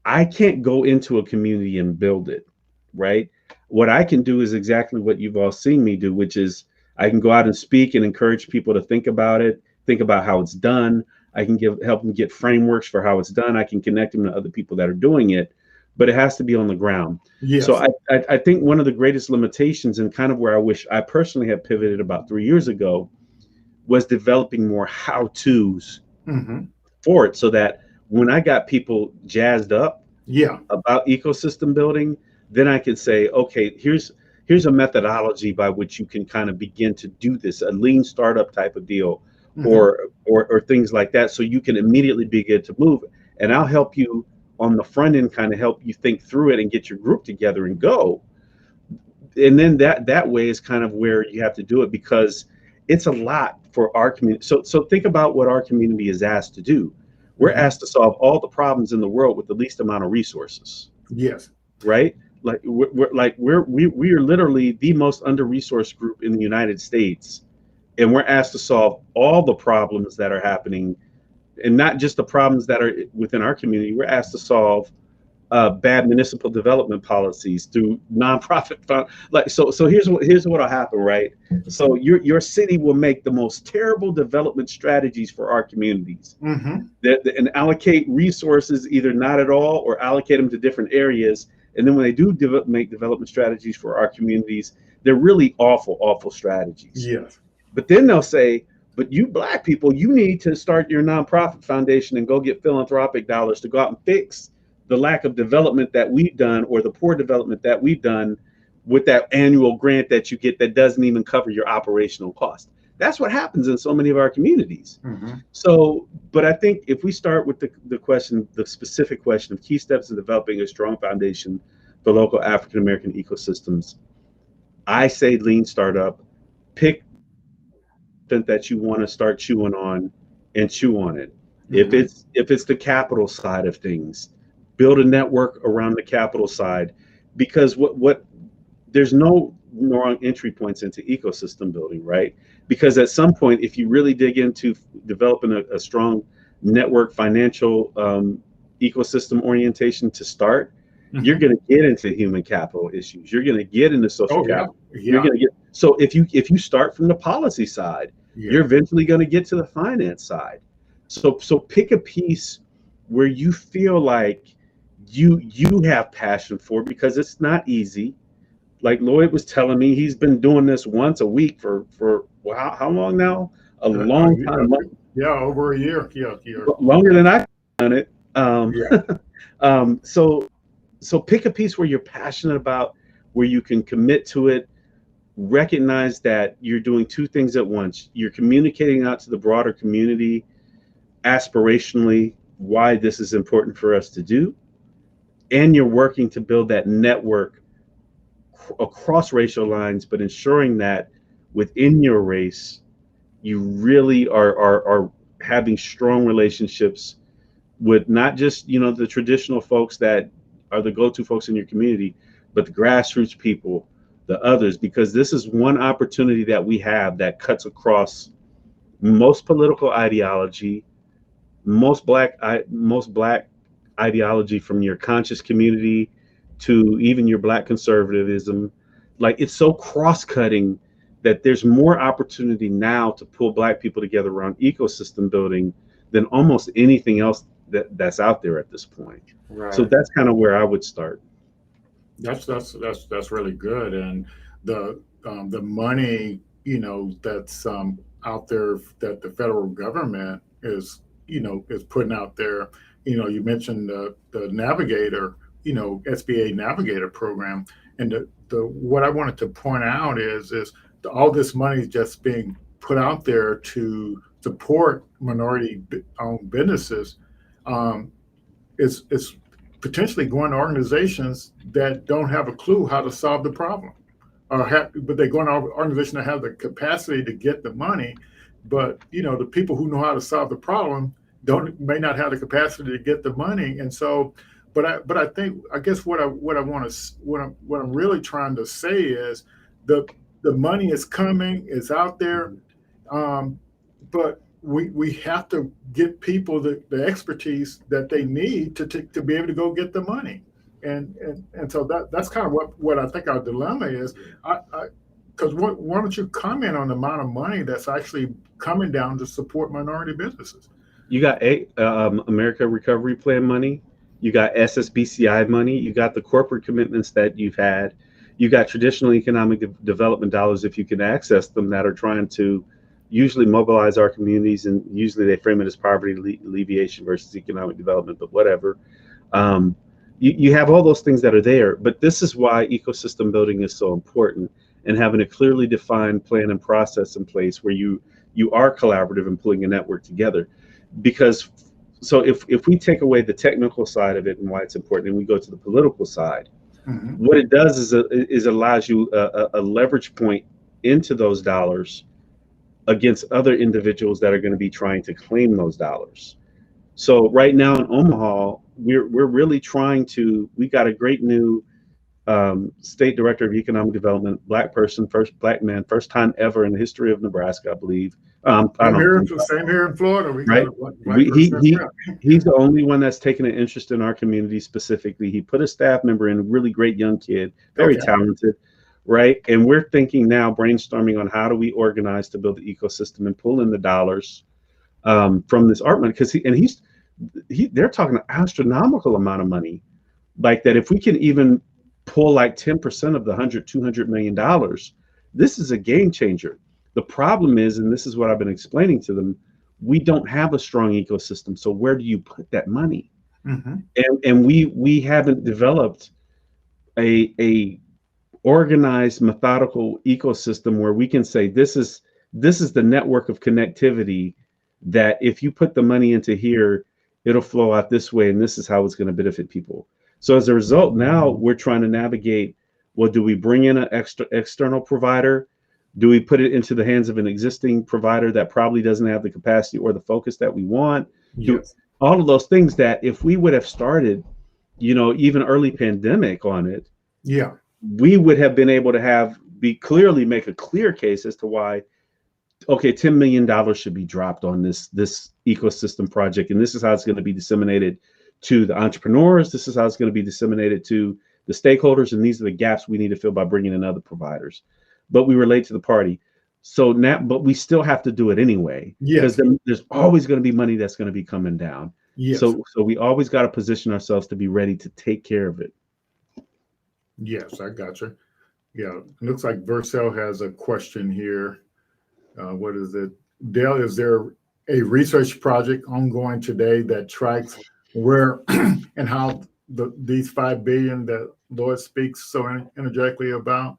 I can't go into a community and build it, right? What I can do is exactly what you've all seen me do, which is I can go out and speak and encourage people to think about it, think about how it's done. I can help them get frameworks for how it's done. I can connect them to other people that are doing it, but it has to be on the ground. So Yes. I think one of the greatest limitations, and kind of where I wish I personally had pivoted about 3 years ago, was developing more how-tos Hmm. for it, so that when I got people jazzed up Yeah. about ecosystem building, then I could say, okay, here's a methodology by which you can kind of begin to do this, a lean startup type of deal, Hmm. or things like that, so you can immediately begin to move. And I'll help you on the front end, kind of help you think through it and get your group together and go. And then that way is kind of where you have to do it, because it's a lot for our community. So think about what our community is asked to do. We're Hmm. asked to solve all the problems in the world with the least amount of resources, Yes. right? Like we are literally the most under-resourced group in the United States, and we're asked to solve all the problems that are happening, and not just the problems that are within our community. We're asked to solve bad municipal development policies through nonprofit fund. Like so here's what'll happen, right? So your city will make the most terrible development strategies for our communities, Hmm. and allocate resources either not at all or allocate them to different areas. And then when they do make development strategies for our communities, they're really awful strategies. Yes. But then they'll say, but you black people, you need to start your nonprofit foundation and go get philanthropic dollars to go out and fix the lack of development that we've done, or the poor development that we've done, with that annual grant that you get that doesn't even cover your operational cost. That's what happens in so many of our communities. Hmm. So, but I think if we start with the specific question of key steps in developing a strong foundation for local African American ecosystems, I say lean startup. Pick that you want to start chewing on, and chew on it. If Hmm. it's the capital side of things, build a network around the capital side, because what there's no wrong entry points into ecosystem building, right? Because at some point, if you really dig into developing a strong network financial ecosystem orientation to start, you're Hmm. going to get into human capital issues. You're going to get into social Oh, yeah. capital. You're Yeah. going to get, so if you start from the policy side, you're Yeah. eventually going to get to the finance side. So pick a piece where you feel like you have passion for, because it's not easy. Like Lloyd was telling me, he's been doing this once a week for well, how long now? A long time, Yeah. Over a year. Yeah. Yeah. longer than I've done it. Um, Yeah. so pick a piece where you're passionate about, where you can commit to it. Recognize that you're doing two things at once. You're communicating out to the broader community aspirationally why this is important for us to do, and you're working to build that network across racial lines, but ensuring that within your race, you really are having strong relationships with not just the traditional folks that are the go-to folks in your community, but the grassroots people, the others, because this is one opportunity that we have that cuts across most political ideology, most black ideology, from your conscious community to even your black conservatism. Like, it's so cross-cutting that there's more opportunity now to pull black people together around ecosystem building than almost anything else that's out there at this point. So Right. that's kind of where I would start. That's really good. And the money, that's out there that the federal government is putting out there. You mentioned the Navigator, SBA Navigator program, and what I wanted to point out is all this money is just being put out there to support minority-owned businesses. It's potentially going to organizations that don't have a clue how to solve the problem, but they're going to organizations that have the capacity to get the money, but the people who know how to solve the problem may not have the capacity to get the money, and so. But I guess what I'm really trying to say is the money is coming, it's out there, but we have to get people the expertise that they need to be able to go get the money, and so that's kind of what I think our dilemma is. Because why don't you comment on the amount of money that's actually coming down to support minority businesses? You got America Recovery Plan money. You got SSBCI money. You got the corporate commitments that you've had. You got traditional economic development dollars, if you can access them, that are trying to usually mobilize our communities, and usually they frame it as poverty alleviation versus economic development, but whatever. You have all those things that are there, but this is why ecosystem building is so important, and having a clearly defined plan and process in place where you are collaborative and pulling a network together. Because so if we take away the technical side of it and why it's important, and we go to the political side, what it does is allows you a leverage point into those dollars against other individuals that are going to be trying to claim those dollars. So right now in Omaha, we're really trying to. We got a great new state director of economic development, Black person, first Black man, first time ever in the history of Nebraska, I believe. Same here in Florida. We right. got He's the only one that's taken an interest in our community specifically. He put a staff member in, a really great young kid, very talented, right? And we're thinking now, brainstorming on how do we organize to build the ecosystem and pull in the dollars from this art money, because they're talking an astronomical amount of money, like that. If we can even pull like 10% of the $200 million, this is a game changer. The problem is, and this is what I've been explaining to them, we don't have a strong ecosystem. So where do you put that money? And we haven't developed a organized, methodical ecosystem where we can say this is the network of connectivity that if you put the money into here, it'll flow out this way, and this is how it's going to benefit people. So as a result, now we're trying to navigate, well, do we bring in an external provider? Do we put it into the hands of an existing provider that probably doesn't have the capacity or the focus that we want? Yes. All of those things that if we would have started, even early pandemic on it, we would have been able to make a clear case as to why, okay, $10 million should be dropped on this ecosystem project. And this is how it's going to be disseminated to the entrepreneurs. This is how it's going to be disseminated to the stakeholders. And these are the gaps we need to fill by bringing in other providers. But we relate to the party. So now, but we still have to do it anyway. Because there's always going to be money that's going to be coming down. So we always got to position ourselves to be ready to take care of it. Yes, I got you. Yeah, it looks like Vercel has a question here. What is it? Dale, is there a research project ongoing today that tracks where and how these $5 billion that Lloyd speaks so energetically about?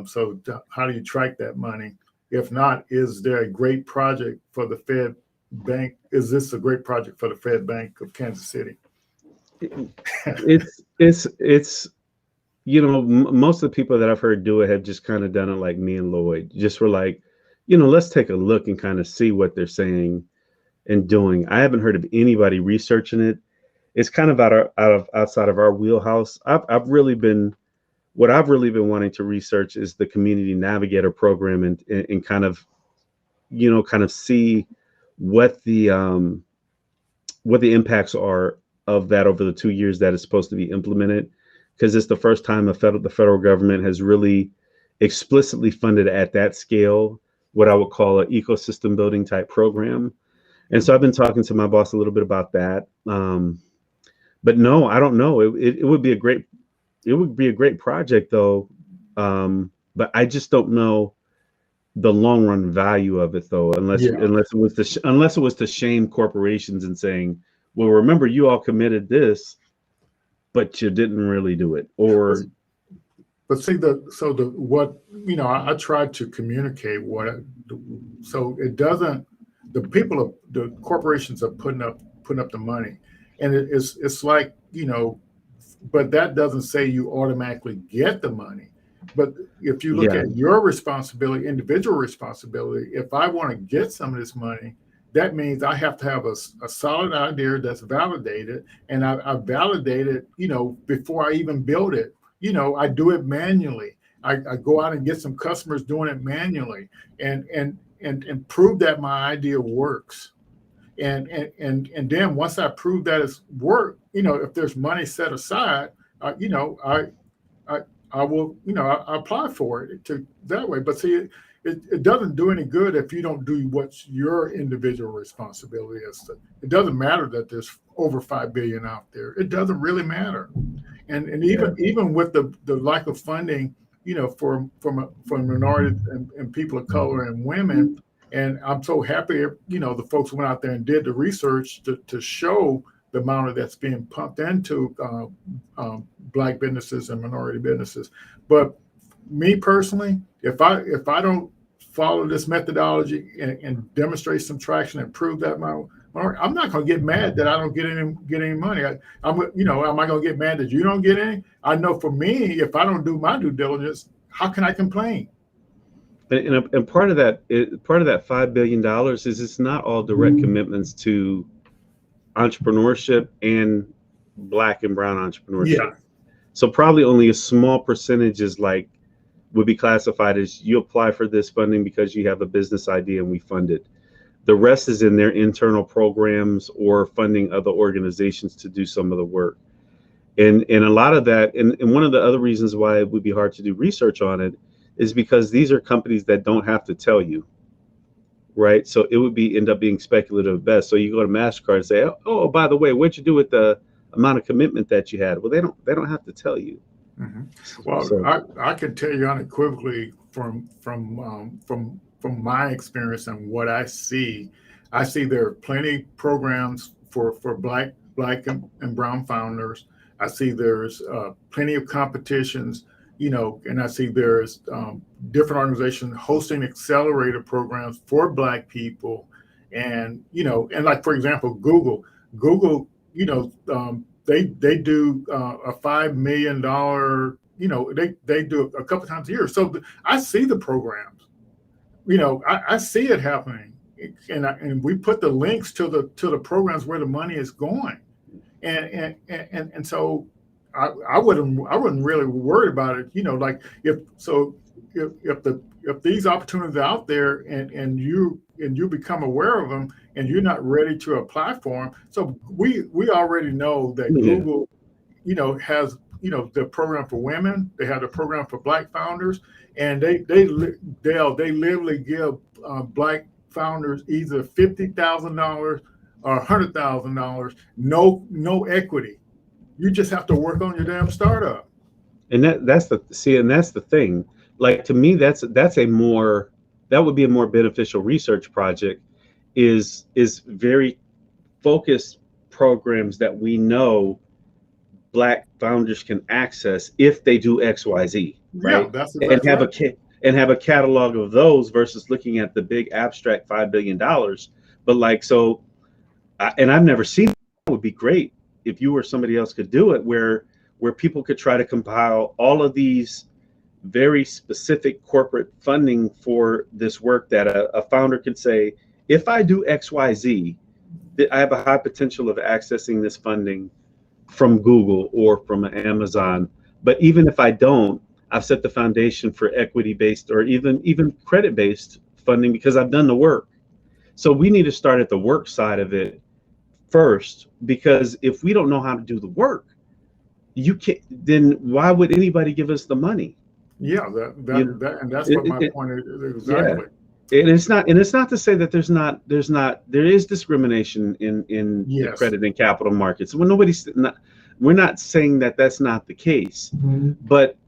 So how do you track that money? If not, is there a great project for the Fed Bank? Is this a great project for the Fed Bank of Kansas City? It's most of the people that I've heard do it have just kind of done it like me and Lloyd. Just were like, let's take a look and kind of see what they're saying and doing. I haven't heard of anybody researching it. It's kind of outside of our wheelhouse. What I've really been wanting to research is the Community Navigator program and kind of see what the impacts are of that over the 2 years that it's supposed to be implemented, because it's the first time the federal government has really explicitly funded at that scale what I would call an ecosystem building type program. And so I've been talking to my boss a little bit about that. But no, I don't know. It would be a great project though. But I just don't know the long run value of it though, unless it was to shame corporations and saying, well, remember you all committed this, but you didn't really do it. Or But see what I tried to communicate so it doesn't. The corporations are putting up the money, and it's like but that doesn't say you automatically get the money. But if you look at your responsibility, individual responsibility, if I want to get some of this money, that means I have to have a solid idea that's validated, and I validate it, before I even build it. I do it manually. I go out and get some customers doing it manually, and prove that my idea works. And then once I prove that it's work, if there's money set aside, I will, I apply for it to that way. But see, it doesn't do any good if you don't do what's your individual responsibility is. It doesn't matter that there's over 5 billion out there. It doesn't really matter. And even with the lack of funding, for minorities and people of color and women. And I'm so happy, the folks went out there and did the research to show the amount of that's being pumped into Black businesses and minority businesses. But me personally, if I don't follow this methodology and demonstrate some traction and prove that I'm not going to get mad that I don't get any money. Am I going to get mad that you don't get any? I know for me, if I don't do my due diligence, how can I complain? And part of that $5 billion is it's not all direct commitments to entrepreneurship and Black and brown entrepreneurship. Yeah. So probably only a small percentage would be classified as you apply for this funding because you have a business idea and we fund it. The rest is in their internal programs or funding other organizations to do some of the work. And a lot of that, and one of the other reasons why it would be hard to do research on it is because these are companies that don't have to tell you, right? So it would end up being speculative at best. So you go to MasterCard and say, oh, by the way, what'd you do with the amount of commitment that you had? Well, they don't have to tell you. Mm-hmm. Well, so, I can tell you unequivocally from my experience and what I see there are plenty of programs for Black and brown founders. I see there's plenty of competitions, and I see there's different organizations hosting accelerator programs for Black people. And, and like, for example, Google, they do a $5 million, they do a couple times a year. So I see the programs, I see it happening. And we put the links to the programs where the money is going. And so I wasn't really worried about it, like if these opportunities are out there and you become aware of them and you're not ready to apply for them. So we already know that Google, has, the program for women, they have the program for Black founders, and they literally give Black founders either $50,000 or $100,000, no equity. You just have to work on your damn startup. And that's the thing. Like, to me, that would be a more beneficial research project is very focused programs that we know Black founders can access if they do XYZ, right? Yeah, and have a catalog of those versus looking at the big abstract $5 billion. But and I've never seen it. It would be great if you or somebody else could do it, where people could try to compile all of these very specific corporate funding for this work that a founder could say, if I do XYZ, I have a high potential of accessing this funding from Google or from Amazon. But even if I don't, I've set the foundation for equity-based or even credit-based funding because I've done the work. So we need to start at the work side of it first, because if we don't know how to do the work, then why would anybody give us the money? Yeah, and that's what my point is exactly. Yeah. And it's not to say that there is discrimination in the credit and capital markets. Well, we're not saying that that's not the case, but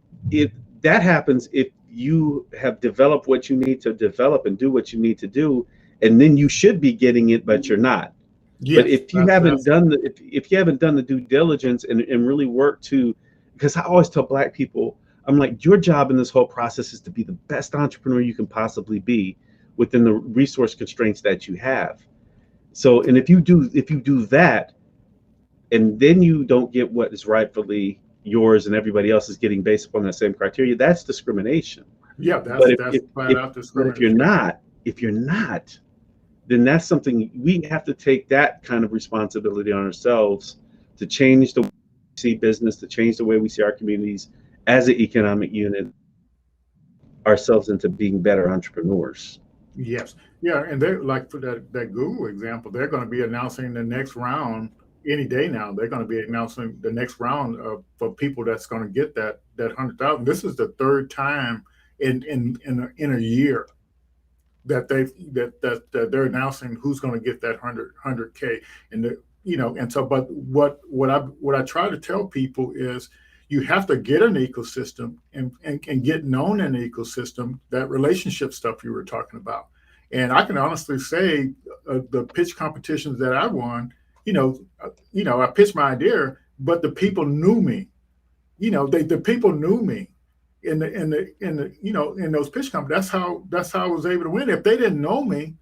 that happens if you have developed what you need to develop and do what you need to do, and then you should be getting it, but you're not. Yes, but if you haven't done the due diligence and really work to, because I always tell Black people, I'm like, your job in this whole process is to be the best entrepreneur you can possibly be within the resource constraints that you have. So, and if you do that, and then you don't get what is rightfully yours and everybody else is getting based upon that same criteria, that's discrimination. Yeah, But that's flat out if you're discrimination. not, then that's something we have to take that kind of responsibility on ourselves to change the way we see business, to change the way we see our communities as an economic unit, ourselves into being better entrepreneurs. Yes. Yeah, and they're like for that Google example, they're going to be announcing the next round any day now. They're going to be announcing the next round for people that's going to get that 100,000. This is the third time in a year that they're announcing who's going to get that 100K. And and so, but what I try to tell people is you have to get an ecosystem and get known in the ecosystem, that relationship stuff you were talking about. And I can honestly say the pitch competitions that I won, I pitched my idea, but the people knew me. The people knew me in those pitch competitions. That's how I was able to win. If they didn't know me,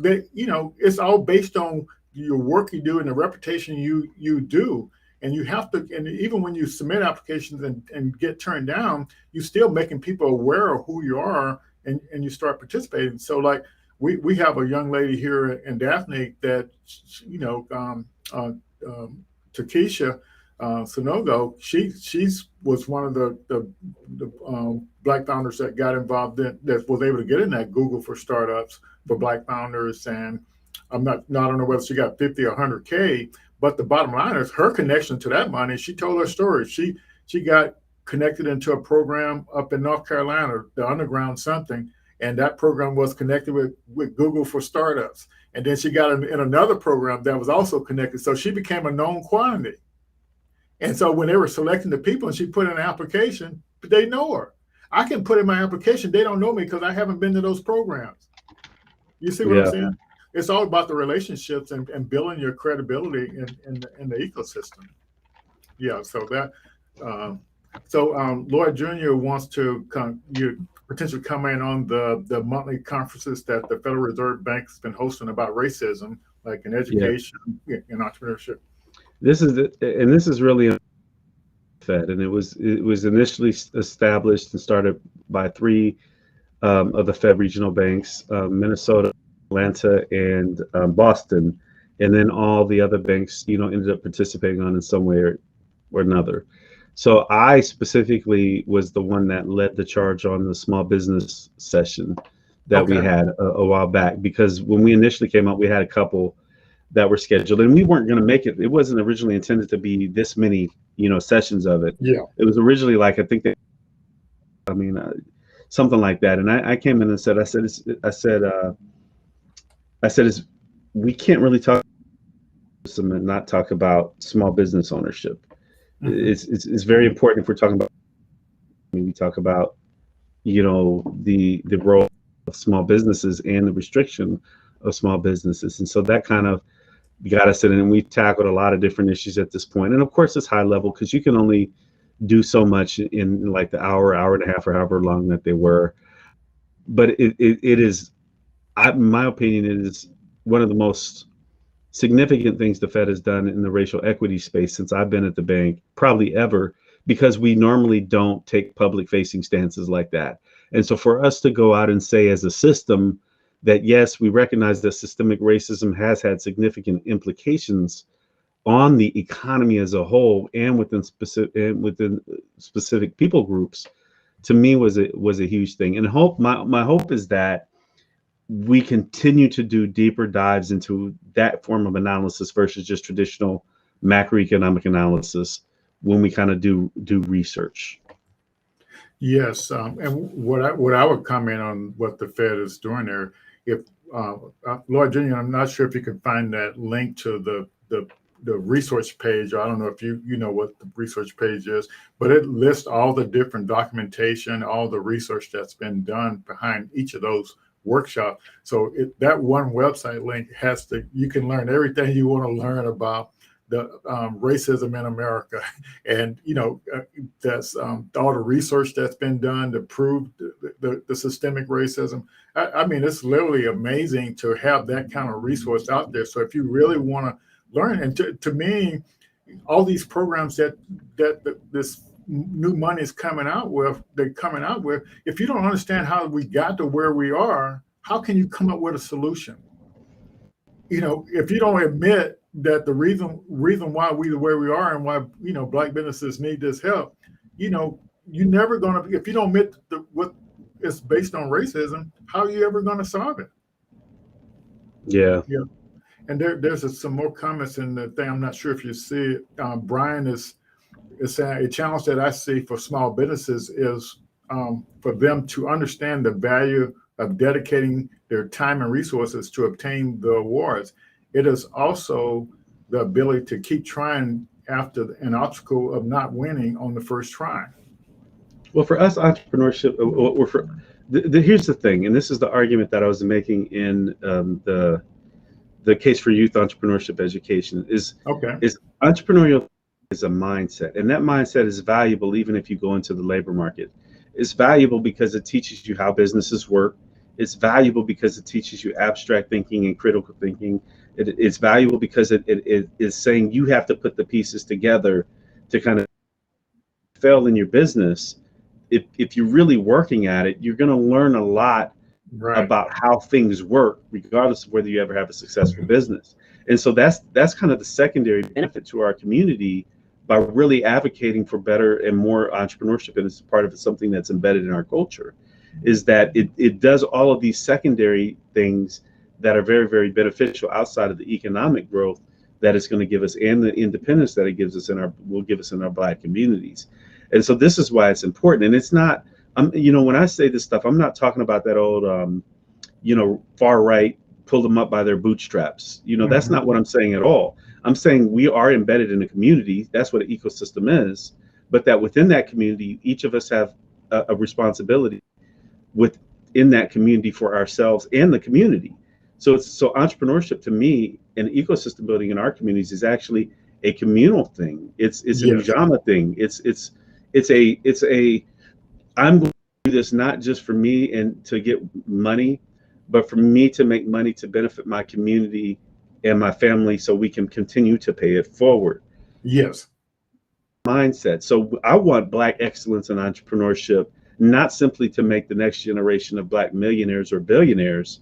it's all based on your work you do and the reputation you do. And you have to, and even when you submit applications and get turned down, you're still making people aware of who you are, and you start participating. So like we have a young lady here in Daphne that, Takesha Sonogo, she's was one of the Black founders that got involved that was able to get in that Google for startups for Black founders. And I don't know whether she got 50 or 100K, but the bottom line is her connection to that money. She told her story. She got connected into a program up in North Carolina, the Underground something, and that program was connected with Google for startups. And then she got in another program that was also connected. So she became a known quantity. And so when they were selecting the people and she put in an application, they know her. I can put in my application. They don't know me because I haven't been to those programs. You see what I'm saying? It's all about the relationships and building your credibility in the ecosystem. Yeah. So that, Lloyd Jr. wants to potentially comment on the monthly conferences that the Federal Reserve Bank has been hosting about racism, like in education and entrepreneurship. This is really Fed, and it was initially established and started by three of the Fed regional banks, Minnesota, Atlanta, and Boston, and then all the other banks, ended up participating on in some way or another. So I specifically was the one that led the charge on the small business session that we had a while back, because when we initially came out, we had a couple that were scheduled, and we weren't going to make it. It wasn't originally intended to be this many, sessions of it. Yeah. It was originally like, I think something like that. And I came in and said, we can't really talk and not talk about small business ownership. Mm-hmm. It's very important if we're talking about. We talk about, the role of small businesses and the restriction of small businesses, and so that kind of got us in, and we tackled a lot of different issues at this point. And of course, it's high level because you can only do so much in like the hour and a half, or however long that they were. But it is, in my opinion, it is one of the most significant things the Fed has done in the racial equity space since I've been at the bank, probably ever, because we normally don't take public facing stances like that. And so for us to go out and say as a system that, yes, we recognize that systemic racism has had significant implications on the economy as a whole and within specific people groups, to me was a huge thing. And my hope is that we continue to do deeper dives into that form of analysis versus just traditional macroeconomic analysis when we kind of do research. Yes, and what I would comment on what the Fed is doing there, if Lloyd Jr., I'm not sure if you can find that link to the research page. I don't know if you know what the research page is, but it lists all the different documentation, all the research that's been done behind each of those workshops. So that one website link you can learn everything you want to learn about the racism in America, and that's all the research that's been done to prove the systemic racism. I mean, it's literally amazing to have that kind of resource out there. So if you really want to learn, and to me, all these programs that this new money is coming out with, if you don't understand how we got to where we are, how can you come up with a solution? If you don't admit that the reason why we're where we are and why Black businesses need this help, you're never going to. If you don't admit what is based on racism, how are you ever going to solve it? Yeah. And there's some more comments in the thing. I'm not sure if you see it. Brian is saying a challenge that I see for small businesses is for them to understand the value of dedicating their time and resources to obtain the awards. It is also the ability to keep trying after an obstacle of not winning on the first try. Well, for us, entrepreneurship, here's the thing, and this is the argument that I was making in the case for youth entrepreneurship education is entrepreneurial is a mindset, and that mindset is valuable even if you go into the labor market. It's valuable because it teaches you how businesses work. It's valuable because it teaches you abstract thinking and critical thinking. It's valuable because it is saying you have to put the pieces together to kind of fail in your business. If you're really working at it, you're going to learn a lot about how things work, regardless of whether you ever have a successful business. And so that's kind of the secondary benefit to our community by really advocating for better and more entrepreneurship. And it's part of something that's embedded in our culture, is that it does all of these secondary things that are very, very beneficial outside of the economic growth that it's going to give us and the independence that it gives us will give us in our Black communities. And so this is why it's important. And it's not, when I say this stuff, I'm not talking about that old, far right, pull them up by their bootstraps. That's not what I'm saying at all. I'm saying we are embedded in a community. That's what an ecosystem is. But that within that community, each of us have a responsibility within that community for ourselves and the community. So entrepreneurship to me and ecosystem building in our communities is actually a communal thing. It's a Ujama thing. It's a I'm going to do this not just for me and to get money, but for me to make money to benefit my community and my family so we can continue to pay it forward. Yes. Mindset. So I want Black excellence in entrepreneurship, not simply to make the next generation of Black millionaires or billionaires,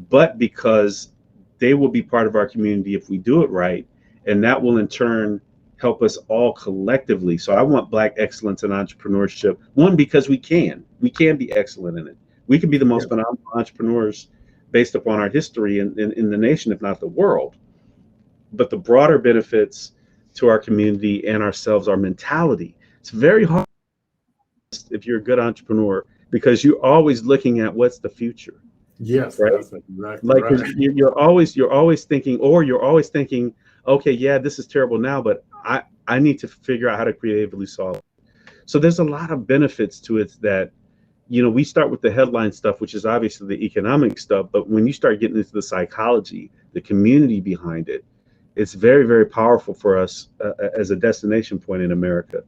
but because they will be part of our community if we do it right. And that will in turn help us all collectively. So I want Black excellence in entrepreneurship. One, because we can be excellent in it. We can be the most phenomenal entrepreneurs based upon our history in the nation, if not the world. But the broader benefits to our community and ourselves, our mentality. It's very hard if you're a good entrepreneur because you're always looking at what's the future. Yes, right. That's exactly right. You're always thinking, okay, yeah, this is terrible now, but I need to figure out how to creatively solve it. So there's a lot of benefits to it that, we start with the headline stuff, which is obviously the economic stuff. But when you start getting into the psychology, the community behind it, it's very, very powerful for us as a destination point in America.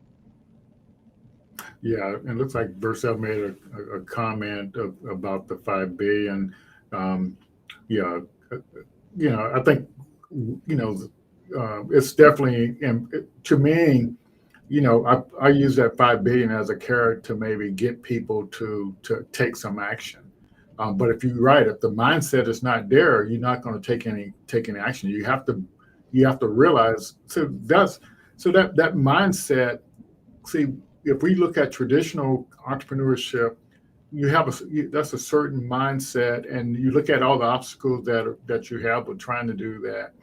Yeah, and it looks like Vercel made a comment about the $5 billion. I think, it's definitely, and to me, I use that $5 billion as a carrot to maybe get people to take some action. But if you're right, if the mindset is not there, you're not going to take any action. You have to realize that mindset. See, if we look at traditional entrepreneurship, that's a certain mindset, and you look at all the obstacles that you have with trying to do that.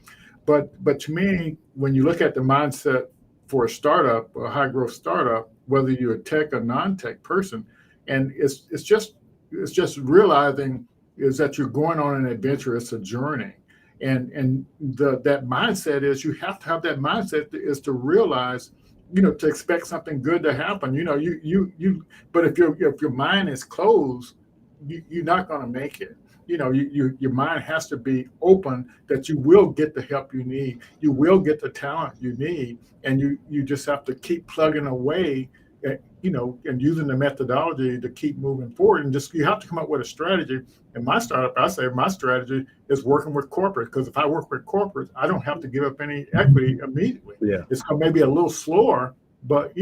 But to me, when you look at the mindset for a startup, a high growth startup, whether you're a tech or non-tech person, and it's just realizing is that you're going on an adventure. It's a journey, and that mindset is you have to have that mindset is to realize, to expect something good to happen. But if your mind is closed, you're not going to make it. your mind has to be open that you will get the help you need. You will get the talent you need, and you just have to keep plugging away, and using the methodology to keep moving forward. And just you have to come up with a strategy. In my startup, I say my strategy is working with corporate, because if I work with corporate, I don't have to give up any equity immediately. Yeah. It's maybe a little slower, but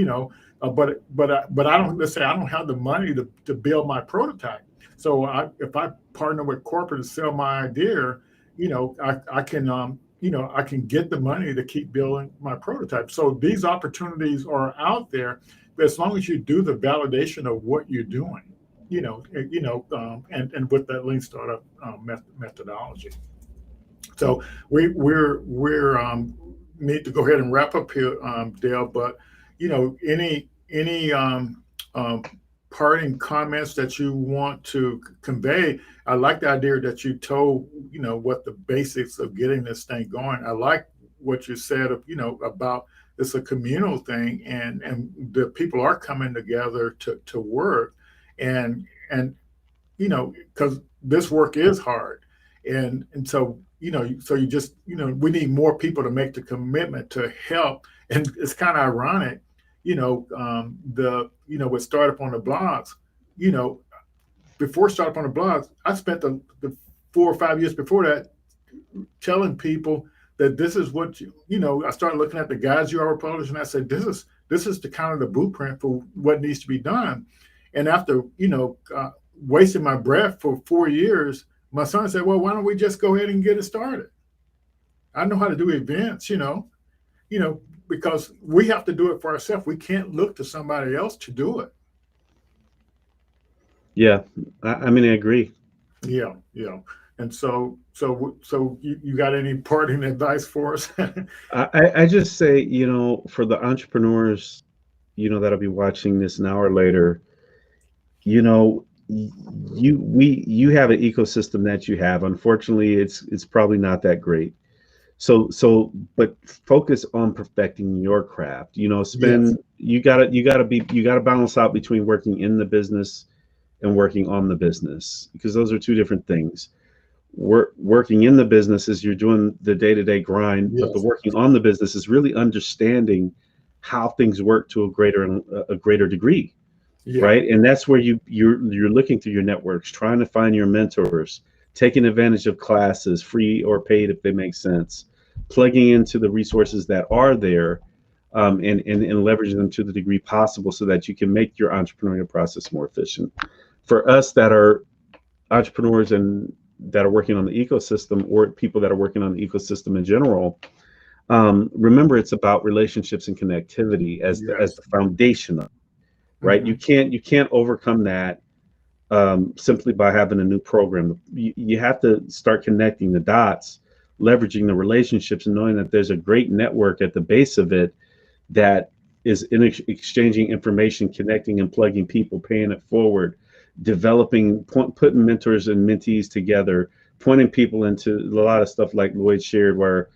but I don't. Let's say I don't have the money to build my prototype. So if I partner with corporate to sell my idea, I can I can get the money to keep building my prototype. So these opportunities are out there, but as long as you do the validation of what you're doing, and with that lean startup methodology. So we're need to go ahead and wrap up here, Dale. But any parting comments that you want to convey? I like the idea that you told what the basics of getting this thing going. I like what you said about it's a communal thing, and the people are coming together to work, and because this work is hard, and so so you just we need more people to make the commitment to help. And it's kind of ironic, with Startup on the Blocks, before Startup on the Blocks, I spent the 4 or 5 years before that telling people that this is what I started looking at the guides you already published, and I said, this is the kind of the blueprint for what needs to be done. And after, wasting my breath for 4 years, my son said, well, why don't we just go ahead and get it started? I know how to do events, because we have to do it for ourselves. We can't look to somebody else to do it. Yeah, I mean, I agree. Yeah. And so you got any parting advice for us? I just say, for the entrepreneurs, that'll be watching this an hour later, you have an ecosystem that you have. Unfortunately, it's probably not that great. But focus on perfecting your craft. Yes. You gotta balance out between working in the business and working on the business, because those are two different things. Working in the business is you're doing the day-to-day grind, yes. But the working on the business is really understanding how things work to a greater degree. Yeah. Right? And that's where you're looking through your networks, trying to find your mentors, taking advantage of classes, free or paid if they make sense, plugging into the resources that are there, and leveraging them to the degree possible so that you can make your entrepreneurial process more efficient. For us that are entrepreneurs and that are working on the ecosystem, or people that are working on the ecosystem in general, remember it's about relationships and connectivity as the foundation of it. Right? Mm-hmm. You can't overcome that simply by having a new program. You have to start connecting the dots, leveraging the relationships, and knowing that there's a great network at the base of it that is exchanging information, connecting and plugging people, paying it forward, developing, putting mentors and mentees together, pointing people into a lot of stuff like Lloyd shared, where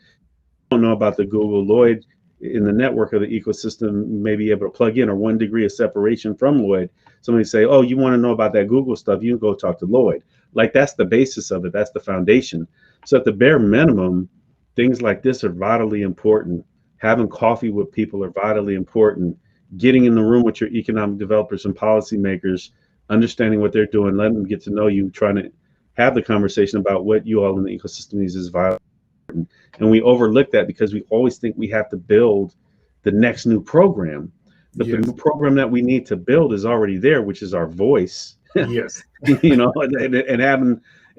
you don't know about the Google. Lloyd in the network of the ecosystem may be able to plug in, or 1 degree of separation from Lloyd. Somebody say, oh, you want to know about that Google stuff, you can go talk to Lloyd. Like, that's the basis of it. That's the foundation. So at the bare minimum, things like this are vitally important. Having coffee with people are vitally important. Getting in the room with your economic developers and policymakers, understanding what they're doing, letting them get to know you, trying to have the conversation about what you all in the ecosystem needs is vitally important. And we overlook that because we always think we have to build the next new program. But yes. The new program that we need to build is already there, which is our voice. Yes.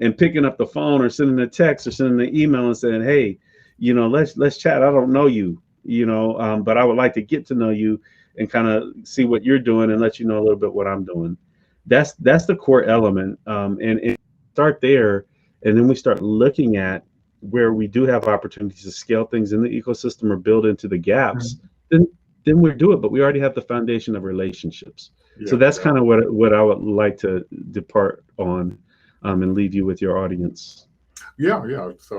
and picking up the phone or sending a text or sending an email and saying, hey, let's chat. I don't know you, but I would like to get to know you and kind of see what you're doing and let you know a little bit what I'm doing. That's the core element. And start there. And then we start looking at where we do have opportunities to scale things in the ecosystem or build into the gaps. Mm-hmm. Then we do it, but we already have the foundation of relationships. Yeah, so that's kind of what I would like to depart on, and leave you with your audience. Yeah. So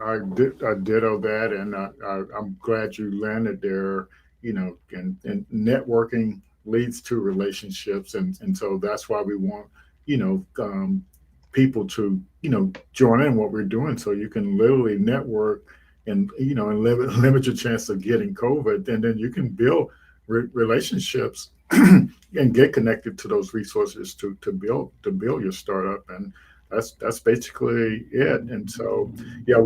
I ditto that, and I'm glad you landed there. And networking leads to relationships, and so that's why we want people to, join in what we're doing, so you can literally network and, and limit your chance of getting COVID. And then you can build relationships and get connected to those resources to build your startup. And that's basically it. And so, yeah,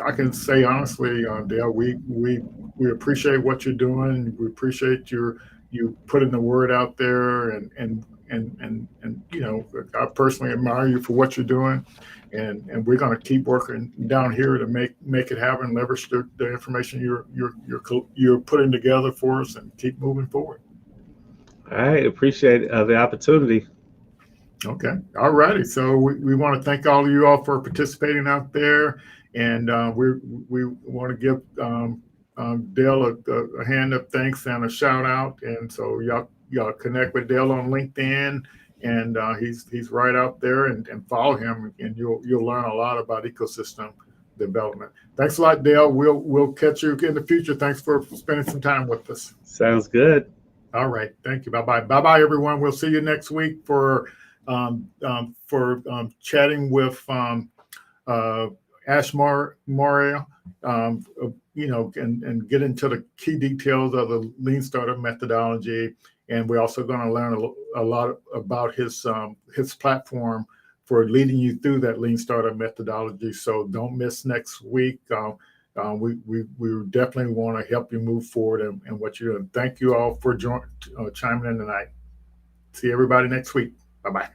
I can say honestly, Dale, we appreciate what you're doing. We appreciate you putting the word out there, and I personally admire you for what you're doing, and we're going to keep working down here to make it happen. Leverage the information you're putting together for us, and keep moving forward. All right, appreciate the opportunity. Okay, all righty. So we want to thank all of you all for participating out there, and we want to give Dale a hand up thanks and a shout out. And so y'all connect with Dale on LinkedIn, and he's right out there, and follow him, and you'll learn a lot about ecosystem development. Thanks a lot, Dale. We'll catch you in the future. Thanks for spending some time with us. Sounds good. All right, thank you. Bye, everyone. We'll see you next week for chatting with Ash Maria, and get into the key details of the Lean Startup methodology. And we're also going to learn a lot about his platform for leading you through that Lean Startup methodology. So don't miss next week. We definitely want to help you move forward and what you're doing. Thank you all for chiming in tonight. See everybody next week. Bye-bye.